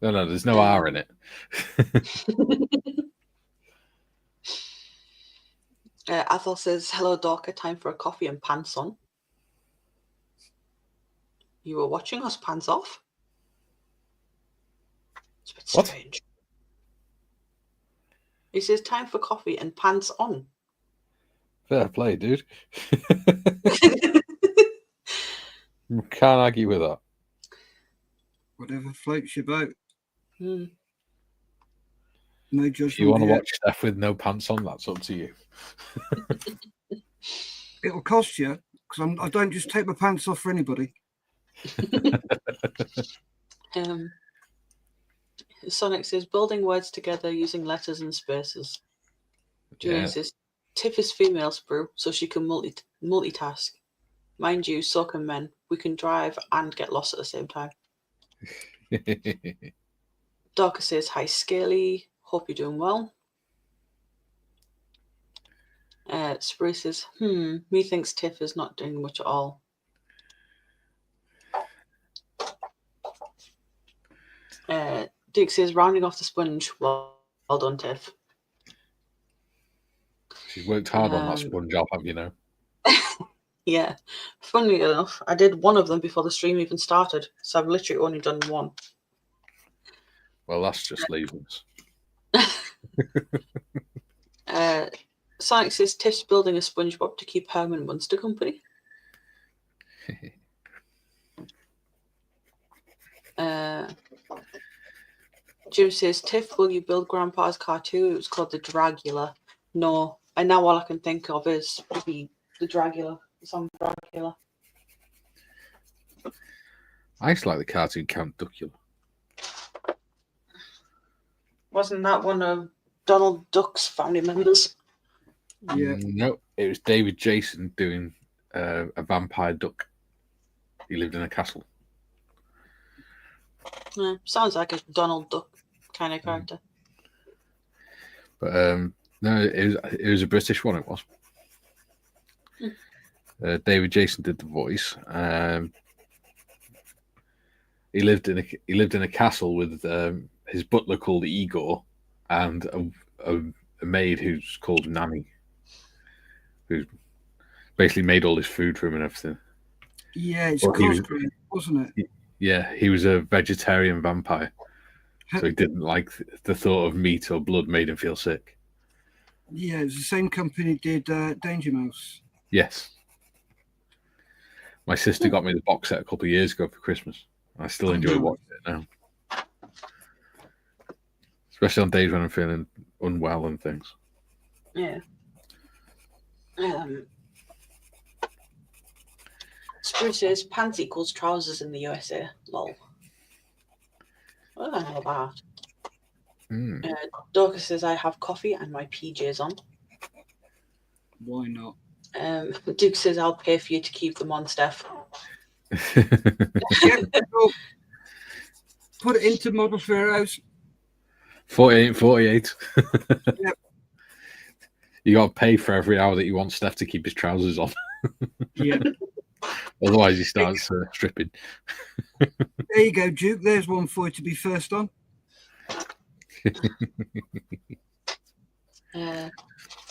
No, there's no R in it. Athel says, hello, Dorka, time for a coffee and pants on. You were watching us pants off? It's a bit What? strange. He says, time for coffee and pants on. Fair play, dude. Can't argue with that. Whatever floats your boat. Hmm. No judgment. If you want to here. watch stuff with no pants on, that's up to you. It'll cost you, because I don't just take my pants off for anybody. Sonic says, building words together using letters and spaces. Julian says, Tiff is female, Sprue, so she can multitask. Mind you, so can men. We can drive and get lost at the same time. Darker says, hi, Scaly. Hope you're doing well. Sprue says, methinks Tiff is not doing much at all. Duke says, rounding off the sponge. Well done, Tiff. She's worked hard on that sponge job, have you know? Yeah. Funnily enough, I did one of them before the stream even started, so I've literally only done one. Well, that's just laziness. Sonic says, Tiff's building a SpongeBob to keep Herman Munster company. Jim says, Tiff, will you build Grandpa's car too? It was called the Dragula. No, and now all I can think of is the Dragula, the song Dragula. I used to like the cartoon Count Duckula. Wasn't that one of Donald Duck's family members? Yeah. No, it was David Jason doing a vampire duck. He lived in a castle. Yeah, sounds like a Donald Duck kind of character. But no, it was a British one. It was. David Jason did the voice. He lived in a castle with his butler called Igor and a maid who's called Nanny, who basically made all his food for him and everything. Yeah, it's cosplay, wasn't it? Yeah, he was a vegetarian vampire, so he didn't like the thought of meat or blood made him feel sick. Yeah, it was the same company did Danger Mouse. Yes. My sister got me the box set a couple of years ago for Christmas. I still enjoy watching it now. Especially on days when I'm feeling unwell and things. Yeah. Spruce says pants equals trousers in the USA. Lol. I don't know that. Dorcas says I have coffee and my PJs on. Why not? Duke says I'll pay for you to keep them on, Steff. Put it into Model Fair House. 48. Yep. You got to pay for every hour that you want Steff to keep his trousers on. Yeah. Otherwise, he starts stripping. There you go, Duke. There's one for you to be first on.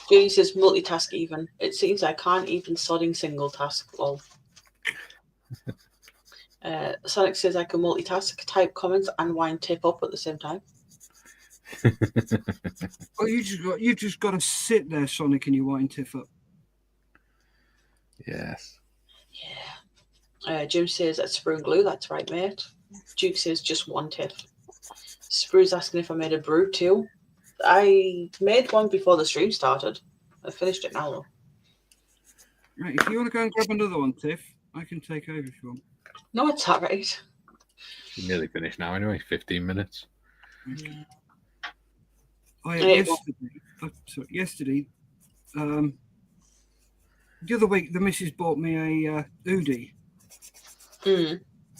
Julie says multitask even. It seems I can't even sodding single task. Lol. Sonic says I can multitask, type comments, and wind Tiff up at the same time. Well, you just got to sit there, Sonic, and you wind Tiff up. Yes. Yeah. Jim says that's Sprue and glue. That's right, mate. Duke says just one Tiff. Sprue's asking if I made a brew too. I made one before the stream started. I finished it now though. Right, if you want to go and grab another one, Tiff, I can take over if you want. No, it's all right. You're nearly finished now anyway, 15 minutes. Yeah. Yesterday, the other week, the missus bought me a Udi,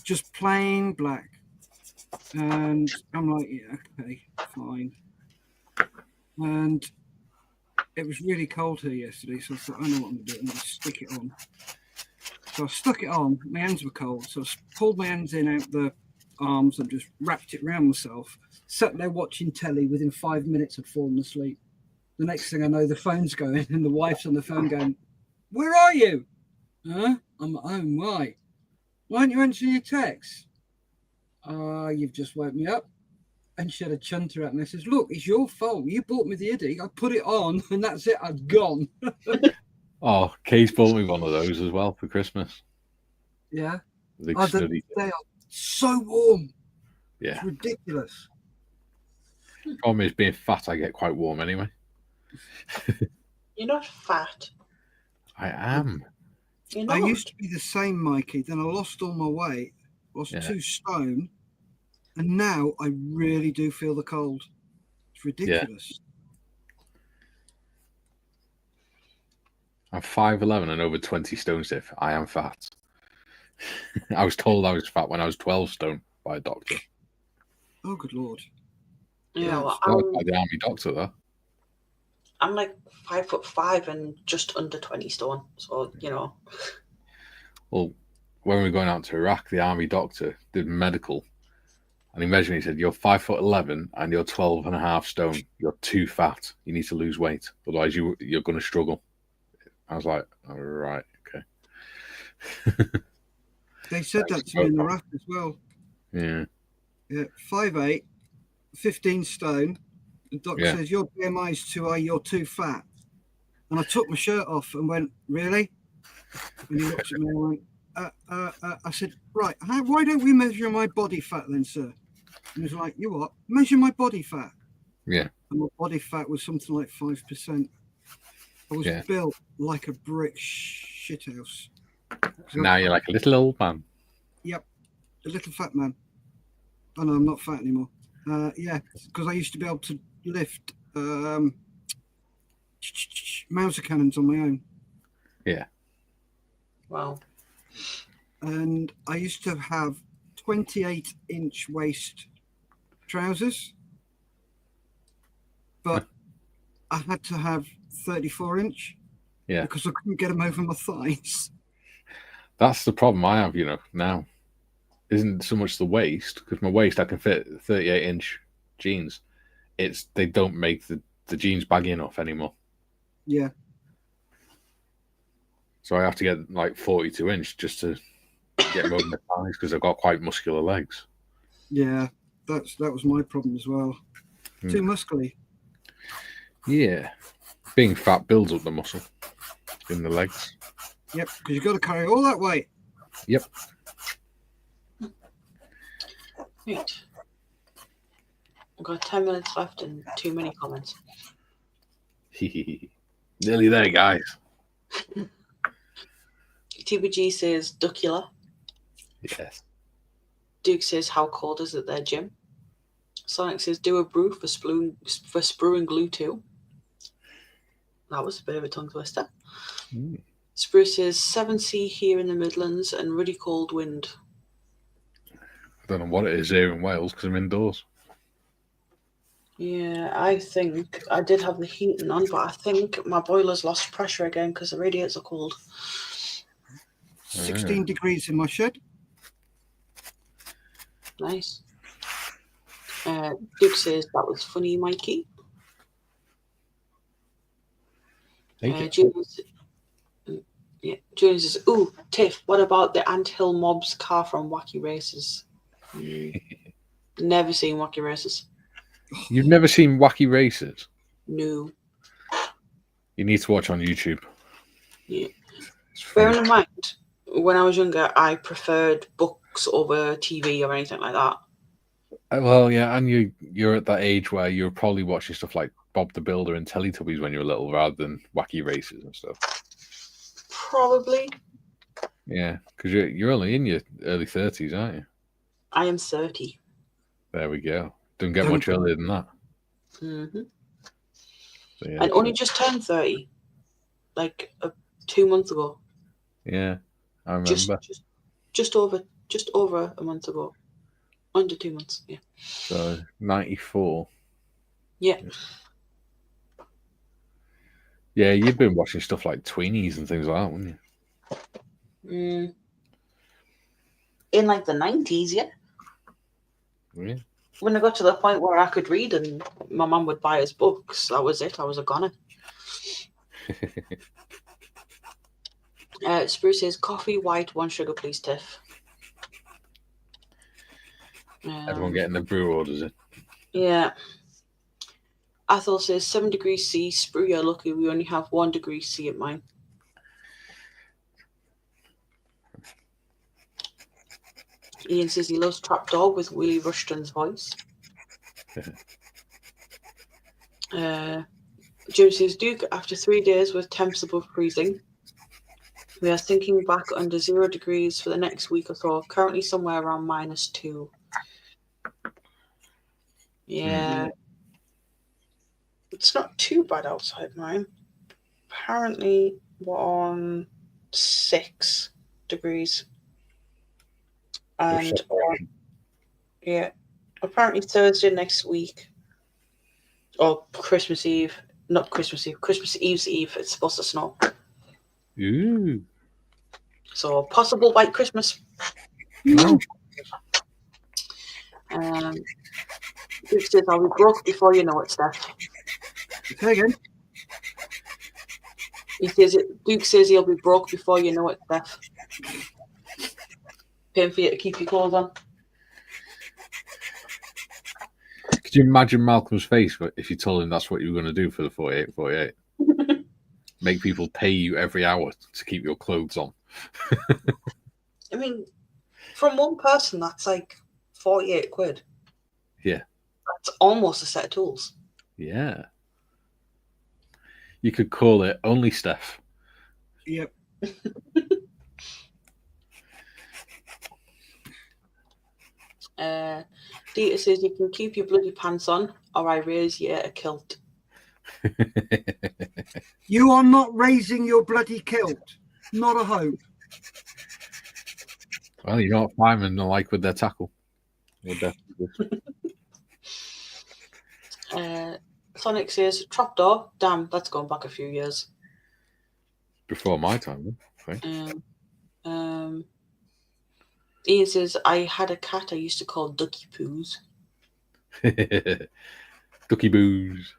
just plain black. And I'm like, yeah, okay, fine. And it was really cold here yesterday, so I thought, I know what I'm going to do. I'm going to stick it on. So I stuck it on. My hands were cold, so I pulled my hands in out the arms and just wrapped it around myself. Sat there watching telly. Within 5 minutes, I'd fallen asleep. The next thing I know, the phone's going, and the wife's on the phone going, "Where are you?" Huh? I'm at home. Why? Why aren't you answering your texts? You've just woke me up. And she had a chunter out and I says, "Look, it's your fault. You bought me the Iddy. I put it on and that's it. I'd gone." Oh, Kay's bought me one of those as well for Christmas. Yeah. They are so warm. Yeah. It's ridiculous. Problem is, being fat, I get quite warm anyway. You're not fat. I am. You're not. I used to be the same, Mikey. Then I lost all my weight, lost 2 stone. And now I really do feel the cold. It's ridiculous. I'm 5'11" and over 20 stone, Steff. I am fat. I was told I was fat when I was 12 stone by a doctor. Oh, good Lord. Yeah, well, that was by the army doctor, though. I'm like 5'5" and just under 20 stone. So, you know. Well, when we were going out to Iraq, the army doctor did medical. And he measured me, he said, "You're 5'11" and you're 12.5 stone. You're too fat. You need to lose weight. Otherwise, you're going to struggle." I was like, "All right, okay." They said that to me in Iraq as well. Yeah. Yeah, 5'8", 15 stone. The doctor says, "Your BMI is too high. You're too fat." And I took my shirt off and went, "Really?" And he looked at me and went, I said, "Right, why don't we measure my body fat then, sir?" And he was like, "You what? Measure my body fat." Yeah. And my body fat was something like 5%. I was built like a brick shithouse. Now you're like a little old man. Yep, a little fat man. Oh no, I'm not fat anymore. Yeah, because I used to be able to lift Mauser cannons on my own. Yeah. Wow. And I used to have 28-inch waist trousers, but I had to have 34-inch. Yeah. Because I couldn't get them over my thighs. That's the problem I have, now. Isn't so much the waist, because my waist I can fit 38-inch jeans. It's they don't make the jeans baggy enough anymore. Yeah. So I have to get like 42-inch just to get them over my thighs because I've got quite muscular legs. Yeah, that was my problem as well. Too muscly. Yeah. Being fat builds up the muscle in the legs. Yep, because you've got to carry all that weight. Yep. Right. We've got 10 minutes left and too many comments. Nearly there, guys. TBG says Duckula. Yes. Duke says, "How cold is it there, Jim?" Sonic says, "Do a brew for sprue and glue too." That was a bit of a tongue twister. Spruce says, 7C here in the Midlands and really cold wind. I don't know what it is here in Wales because I'm indoors. Yeah, I think I did have the heating on, but I think my boiler's lost pressure again because the radiators are cold. 16 degrees in my shed. Nice. Duke says, "That was funny, Mikey." Julian says, "Ooh, Tiff, what about the Anthill Mob's car from Wacky Races?" Never seen Wacky Races. You've never seen Wacky Races? No. You need to watch on YouTube. Yeah. Bearing in mind, when I was younger, I preferred books over TV or anything like that. Well, yeah, and you're at that age where you're probably watching stuff like Bob the Builder and Teletubbies when you were little, rather than Wacky Races and stuff. Probably. Yeah, because you're only in your early 30s, aren't you? I am 30. There we go. Didn't get much earlier than that. Mm-hmm. So, yeah, And only just turned 30, like 2 months ago. yeah, I remember. Just over a month ago. Under 2 months, yeah. So 94. Yeah. Yeah, you'd been watching stuff like Tweenies and things like that, wouldn't you? In like the 90s, yeah. Yeah. When I got to the point where I could read and my mum would buy us books, that was it. I was a goner. Spruce says, coffee, white, 1 sugar, please, Tiff. Everyone getting the brew orders in. Yeah. Athel says, 7 degrees C. Sprue, you're lucky. We only have 1 degree C at mine. Ian says he loves Trapdog with Willie Rushton's voice. Jim says, Duke, after 3 days with temps above freezing, we are sinking back under 0 degrees for the next week or so, currently somewhere around -2. Yeah. It's not too bad outside mine. Apparently, we're on 6 degrees. And, yeah, apparently Thursday next week, or Christmas Eve, not Christmas Eve, Christmas Eve's Eve, it's supposed to snow. Ooh. So, possible white Christmas. No. Duke says, I'll be broke before you know it, Steff. Say again. Duke says he'll be broke before you know it, Steff. Paying for you to keep your clothes on. Could you imagine Malcolm's face if you told him that's what you were going to do for the 48? Make people pay you every hour to keep your clothes on. I mean, from one person, that's like 48 quid. Yeah. That's almost a set of tools. Yeah. You could call it Only Steff. Yep. Dita says you can keep your bloody pants on, or I raise you a kilt. You are not raising your bloody kilt. Not a hope. Well, you know what firemen are like with their tackle. Sonic says, Trapdoor, damn, that's going back a few years. Before my time, then. Ian says, I had a cat I used to call Ducky Poos. Ducky Boos.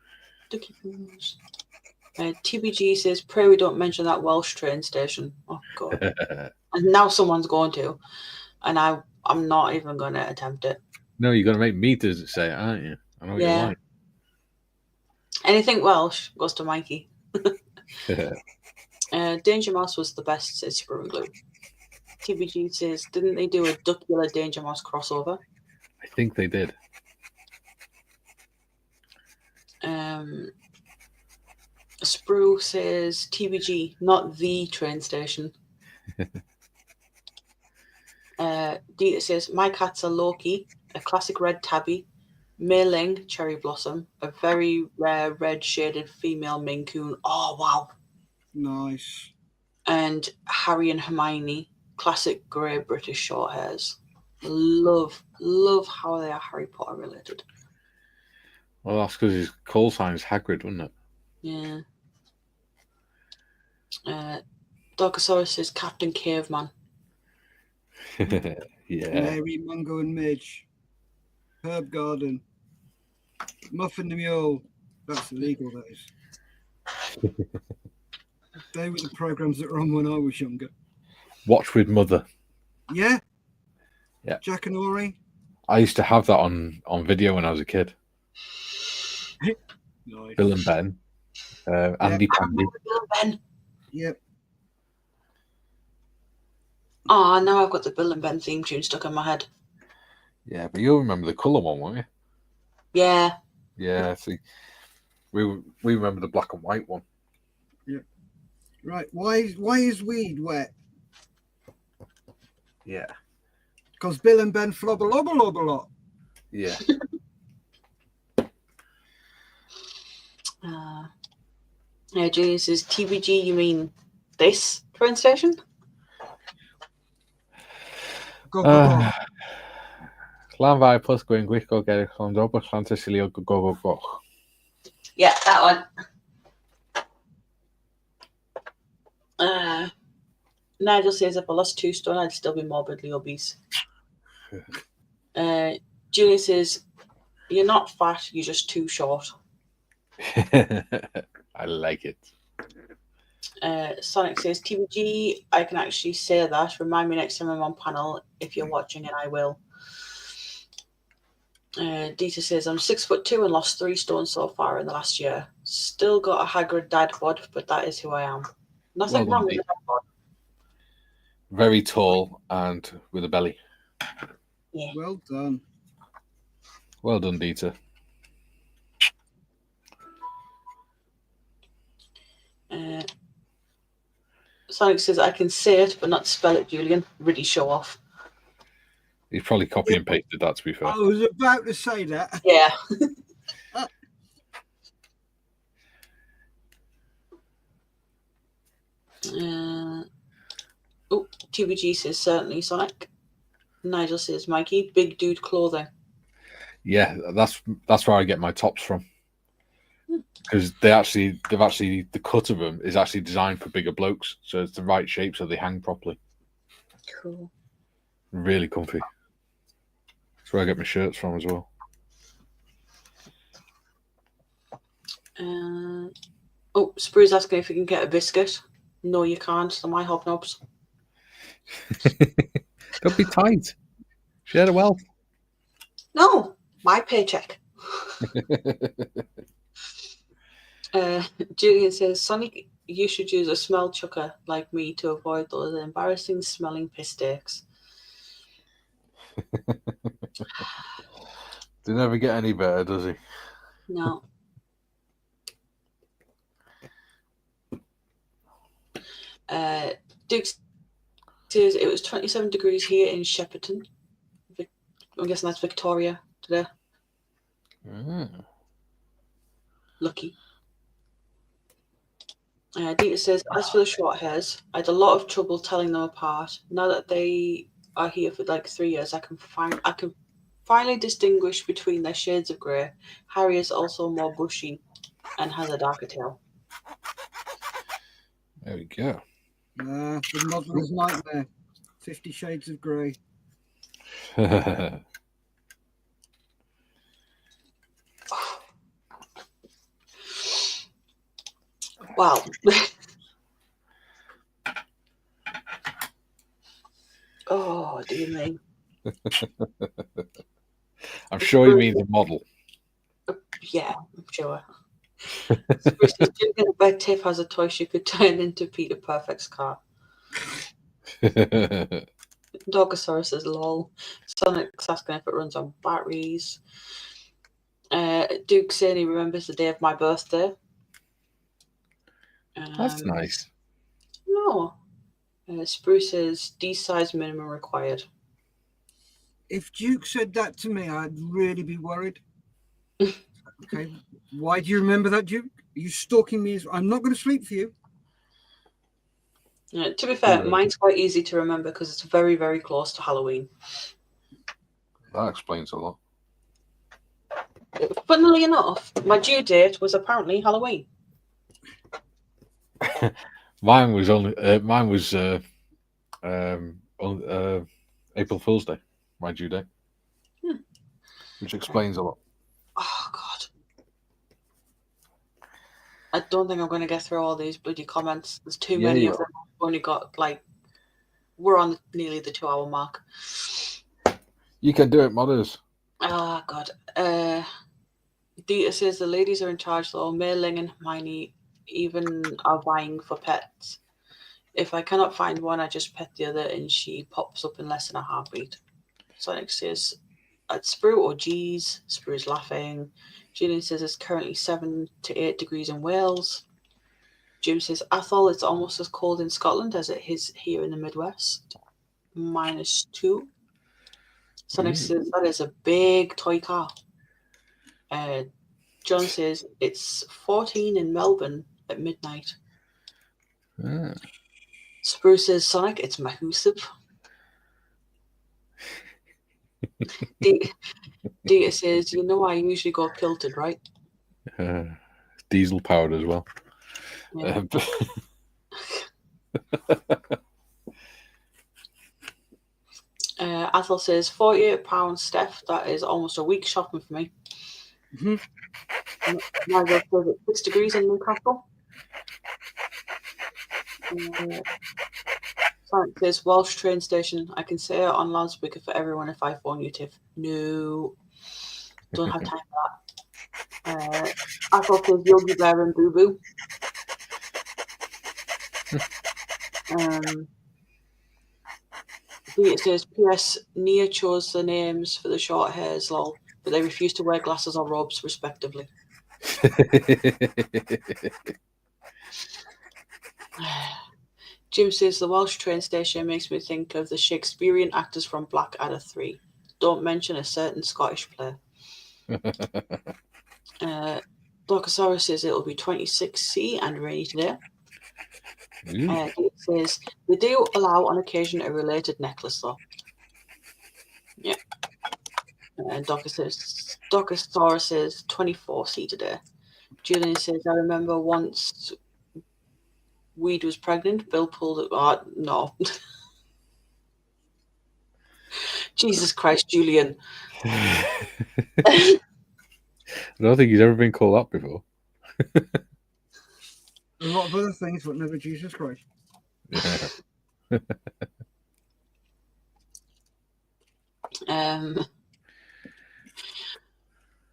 Ducky Poos. TBG says, pray we don't mention that Welsh train station. Oh, God. And now someone's going to. And I'm not even going to attempt it. No, you're going to make me to say it, aren't you? I know what you're like. Anything Welsh goes to Mikey. Danger Mouse was the best, says Sprue and Glue. TBG says, didn't they do a Duckula Danger Mouse crossover? I think they did. Sprue says, TBG, not the train station. Dita says, my cat's a Loki, a classic red tabby, Mei Ling, cherry blossom, a very rare red shaded female Maine Coon. Oh, wow. Nice. And Harry and Hermione, classic grey British short hairs. Love how they are Harry Potter related. Well, that's because his call sign's Hagrid, wasn't it? Yeah. Darkosaurus says Captain Caveman. Yeah. Mary, Mungo and Midge. Herb Garden. Muffin the Mule. That's illegal, that is. They were the programs that were on when I was younger. Watch with Mother. Yeah? Yeah. Jack and Ori. I used to have that on video when I was a kid. Nice. Bill and Ben. Andy Pandy. Bill and Ben. Yep. Oh, now I've got the Bill and Ben theme tune stuck in my head. Yeah, but you'll remember the colour one, won't you? Yeah. Yeah, see. We remember the black and white one. Yep. Right. Why is weed wet? Yeah. Because Bill and Ben flob a lot. Yeah. Julian says, TBG, you mean this train station? Go. Llanfair plus Gwyn gwyllgo gerych ond Robert Llantysilio go. Yeah, that one. Nigel says, if I lost 2 stone, I'd still be morbidly obese. Julian says, you're not fat, you're just too short. I like it. Sonic says, TBG, I can actually say that. Remind me next time I'm on panel if you're watching, and I will. Dita says, I'm 6'2" and lost 3 stone so far in the last year. Still got a haggard dad bod, but that is who I am. Nothing wrong with a dad bod. Very tall and with a belly. Yeah. Well done. Well done, Dita. Sonic says, I can say it, but not spell it, Julian. Really show off. He's probably copy and pasted that, to be fair. I was about to say that. Yeah. TBG says, certainly, Sonic. Nigel says, Mikey, big dude clothing. Yeah, that's where I get my tops from. Because the cut of them is actually designed for bigger blokes, so it's the right shape, so they hang properly. Cool. Really comfy. That's where I get my shirts from as well. Sprue's asking if you can get a biscuit. No, you can't. They're my hobnobs. Don't be tight. Share the wealth. No, my paycheck. Julian says, Sonic, you should use a smell chucker like me to avoid those embarrassing smelling piss stakes. They never get any better, does he? No. Duke says it was 27 degrees here in Shepperton. I'm guessing that's Victoria today. Lucky. Dita says, as for the short hairs, I had a lot of trouble telling them apart. Now that they are here for like 3 years, I can finally distinguish between their shades of grey. Harry is also more bushy and has a darker tail. There we go. The modeller's nightmare. 50 Shades of Grey. Wow. Oh, dear me. I'm sure he means a model. Yeah, I'm sure. I bet Tiff has a toy she could turn into Peter Perfect's car. Dogosaurus is lol. Sonic's asking if it runs on batteries. Duke saying he remembers the day of my birthday. That's nice. No. Spruce says D size minimum required. If Duke said that to me, I'd really be worried. Okay. Why do you remember that, Duke? Are you stalking me? I'm not going to sleep for you. To be fair, mine's quite easy to remember because it's very, very close to Halloween. That explains a lot. Funnily enough, my due date was apparently Halloween. Mine was April Fool's Day, my due date, which explains a lot. Oh God, I don't think I'm going to get through all these bloody comments. There's too many of them. I've only got we're on nearly the 2-hour mark. You can do it, modders. Oh God. Dita says the ladies are in charge though. Mei Ling and Hermione even are vying for pets. If I cannot find one, I just pet the other and she pops up in less than a heartbeat. Sonic says, at Sprue or G's. Sprue's laughing. Julian says it's currently 7 to 8 degrees in Wales. Jim says, Athol, it's almost as cold in Scotland as it is here in the Midwest. -2. Sonic says that is a big toy car. John says it's 14 in Melbourne at midnight. Spruce says, Sonic, it's mahoosive. Data says, you know I usually go kilted, right? Diesel powered as well. Yeah. Athel says, £48, Steff. That is almost a week shopping for me. Nigel says it's 6 degrees in Newcastle. Sonic says, Welsh train station. I can say it on loudspeaker for everyone if I phone you, Tiff. No. Don't have time for that. Athel says, Yogi Bear and Boo Boo. It says, P.S. Nia chose the names for the short hairs, lol, but they refuse to wear glasses or robes, respectively. Jim says, the Welsh train station makes me think of the Shakespearean actors from Blackadder 3. Don't mention a certain Scottish player. Blockosaurus says it'll be 26C and rainy today. It says, they do allow on occasion a related necklace, though. Yeah. And Dockosaurus says 24C today. Julian says, I remember once Weed was pregnant, Bill pulled it. Oh, no. Jesus Christ, Julian. I don't think he's ever been called up before. A lot of other things, but never Jesus Christ.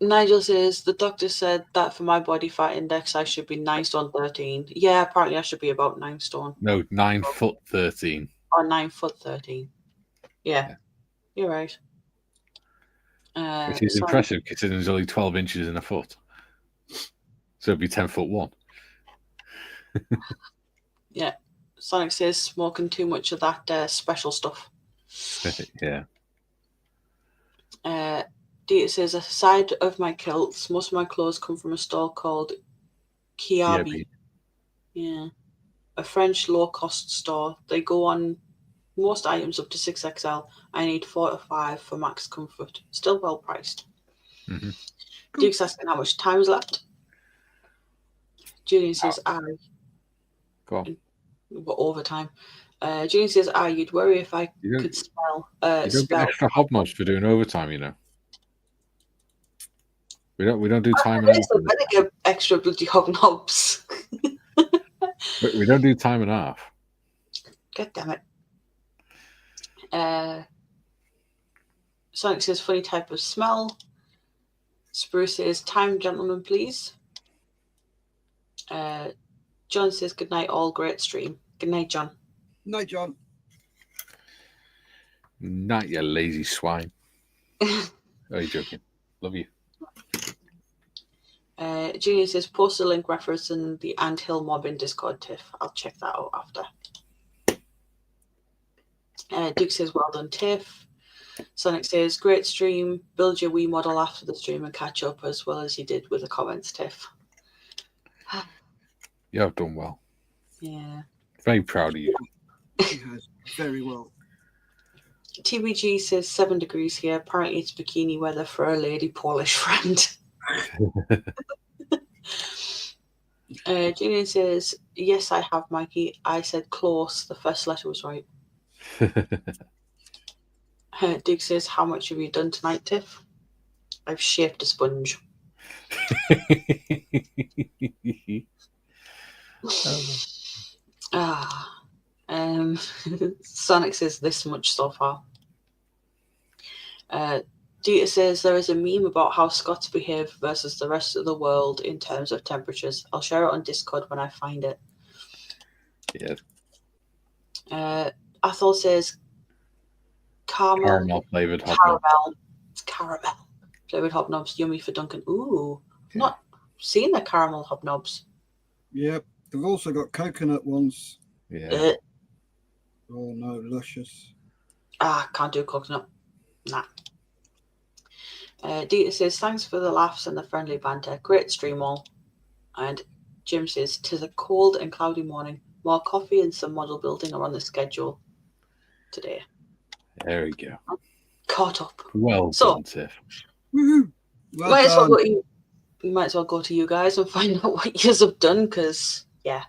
Nigel says, the doctor said that for my body fat index, I should be 9 stone 13. Yeah, apparently I should be about 9 stone. No, 9 foot 13. Or 9 foot 13. Yeah. You're right. Which is impressive considering there's only 12 inches in a foot. So it'd be 10 foot 1. Yeah. Sonic says smoking too much of that special stuff. Yeah. Dita says, aside of my kilts, most of my clothes come from a store called Kiabi. Yeah. A French low-cost store. They go on most items up to 6XL. I need 4 to 5 for max comfort. Still well priced. Duke's asking how much time is left. Julian says, Go on. We're over time. Julian says, you'd worry if I could smell. You don't get extra hobnobs for doing overtime, you know. We don't do time and a half. I better get extra bloody hobnobs. We don't do time and a half. God damn it. Sonic says, funny type of smell. Spruce says, time, gentlemen, please. John says, good night, all. Great stream. Good night, John. Night, John. Night, you lazy swine. Oh, you're joking. Love you. Junior says, post a link referencing the Anthill mob in Discord, Tiff. I'll check that out after. Duke says, well done, Tiff. Sonic says, great stream. Build your Wii model after the stream and catch up as well as you did with the comments, Tiff. Yeah, I've done well. Yeah. Very proud of you. He has very well. TBG says 7 degrees here. Apparently it's bikini weather for a lady Polish friend. Julian says, yes, I have, Mikey. I said close. The first letter was right. Duke says, how much have you done tonight, Tiff? I've shaped a sponge. Sonic says this much so far. Dita says there is a meme about how Scots behave versus the rest of the world in terms of temperatures. I'll share it on Discord when I find it. Yeah. Athol says caramel flavored hobnobs. It's caramel flavored hobnobs. Yummy for Duncan. Ooh, I've not seen the caramel hobnobs. Yep. They've also got coconut ones. Yeah. Oh no, luscious. Can't do coconut. Nah. Dita says, thanks for the laughs and the friendly banter. Great stream all. And Jim says, 'tis a cold and cloudy morning. More coffee and some model building are on the schedule today. There we go. Caught up. Well So- done, Tiff. Woohoo! Well might as well done. go we might as well go to you guys and find out what you have done, because, yeah.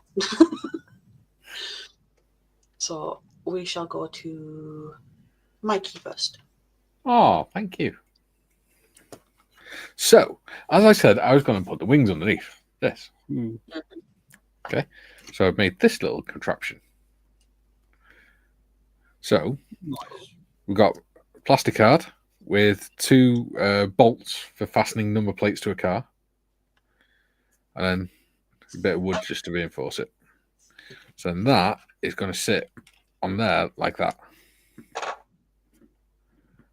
So we shall go to Mikey first. Oh, thank you. So, as I said, I was going to put the wings underneath this. Okay, so I've made this little contraption. So, we've got a plastic card with 2 bolts for fastening number plates to a car, and then a bit of wood just to reinforce it. So then that is going to sit on there like that.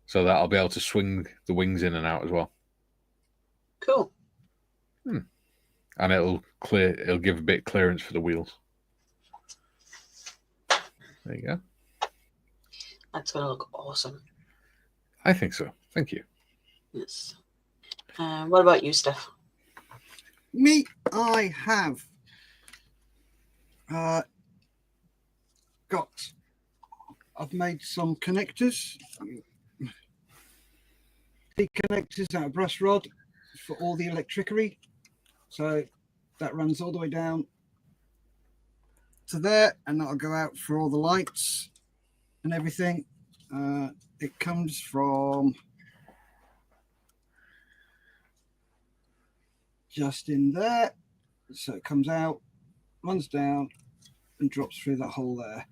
So that I'll be able to swing the wings in and out as well. Cool. And it'll give a bit of clearance for the wheels. There you go. That's going to look awesome. I think so. Thank you. Yes. What about you, Steff? Me, I have I've made some connectors, the connectors out of brass rod for all the electricery. So that runs all the way down to there, and that'll go out for all the lights and everything. It comes from just in there, so it comes out, runs down, and drops through that hole there.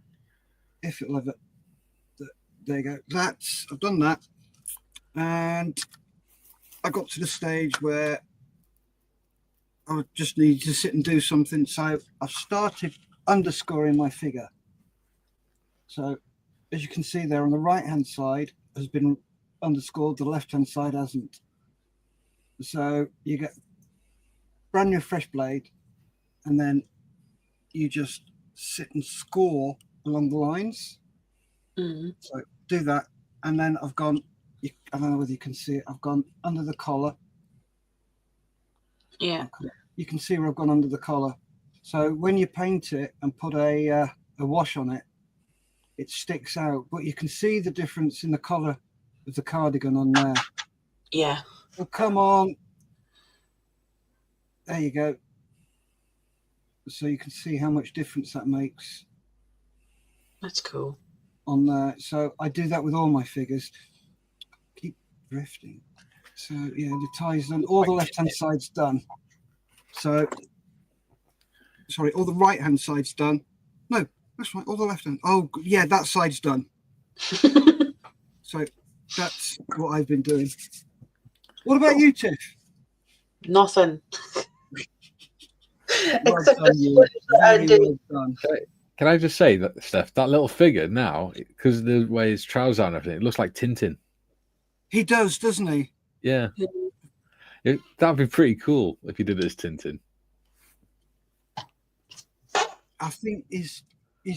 If it'll ever, there you go. I've done that, and I got to the stage where I just need to sit and do something. So I've started underscoring my figure. So as you can see there, on the right hand side has been underscored, the left hand side hasn't. So you get brand new fresh blade, and then you just sit and score along the lines. So do that, and then I've gone, I don't know whether you can see it, I've gone under the collar. Yeah. You can see where I've gone under the collar. So when you paint it and put a wash on it, it sticks out, but you can see the difference in the colour of the cardigan on there. Yeah. Oh, come on. There you go. So you can see how much difference that makes That's cool. on there. So I do that with all my figures. Keep drifting. So yeah, the tie's done. All the left-hand side's done. So, sorry, all the right-hand side's done. No, that's right, all the left-hand. Oh, yeah, that side's done. So that's what I've been doing. What about you, Tiff? Nothing. Well Except done, the you. split that I Very did. well done. Can I just say that, Steph, that little figure now, because of the way his trousers are and everything, it looks like Tintin. He does, doesn't he? Yeah. That'd be pretty cool if you did it as Tintin. I think he's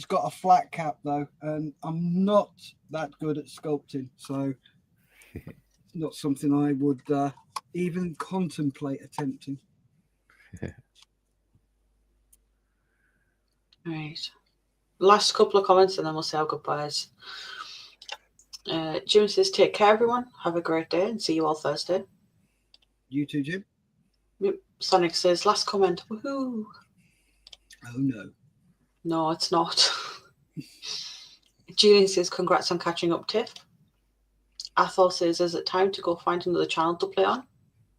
got a flat cap though, and I'm not that good at sculpting, so it's not something I would even contemplate attempting. Right. Last couple of comments and then we'll say our goodbyes. Jim says, take care, everyone. Have a great day and see you all Thursday. You too, Jim? Yep. Sonic says, last comment. Woohoo. Oh, no. No, it's not. Julian says, congrats on catching up, Tiff. Athol says, is it time to go find another channel to play on?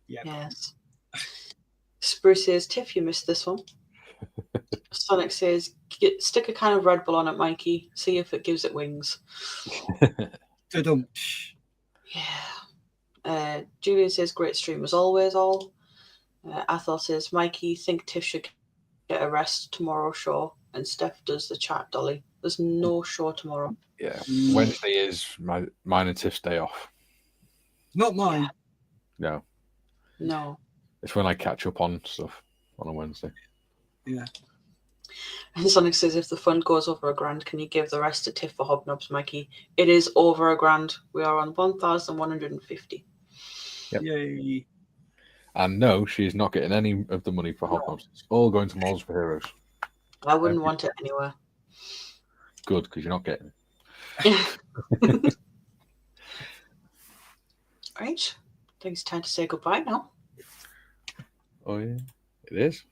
Yep. Yes. Spruce says, Tiff, you missed this one. Sonic says, stick a can of Red Bull on it, Mikey. See if it gives it wings. Da-dum. Yeah. Julian says, great stream as always, all. Athol says, Mikey, think Tiff should get a rest tomorrow show. And Steph does the chat, Dolly. There's no show tomorrow. Yeah. Wednesday is mine and Tiff's day off. Not mine. No. No. It's when I catch up on stuff on a Wednesday. Yeah. And Sonic says, if the fund goes over £1,000, can you give the rest to Tiff for hobnobs, Mikey? It is over £1,000. We are on 1,150. Yep. Yay. And no, she's not getting any of the money for hobnobs. It's all going to Malls for Heroes. I wouldn't want it anywhere. Good, because you're not getting it. Right. I think it's time to say goodbye now. Oh, yeah. It is.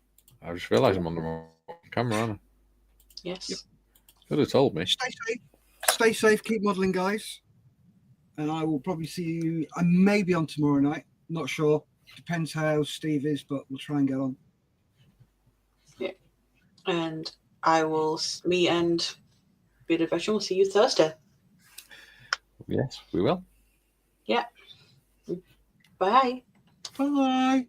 I just realised I'm on the wrong camera, aren't I? Yes. Yep. Could have told me. Stay safe. Stay safe. Keep modelling, guys. And I will probably see you. I may be on tomorrow night. Not sure. Depends how Steve is, but we'll try and get on. Yeah. And me and Bearded Veteran will see you Thursday. Yes, we will. Yeah. Bye. Bye.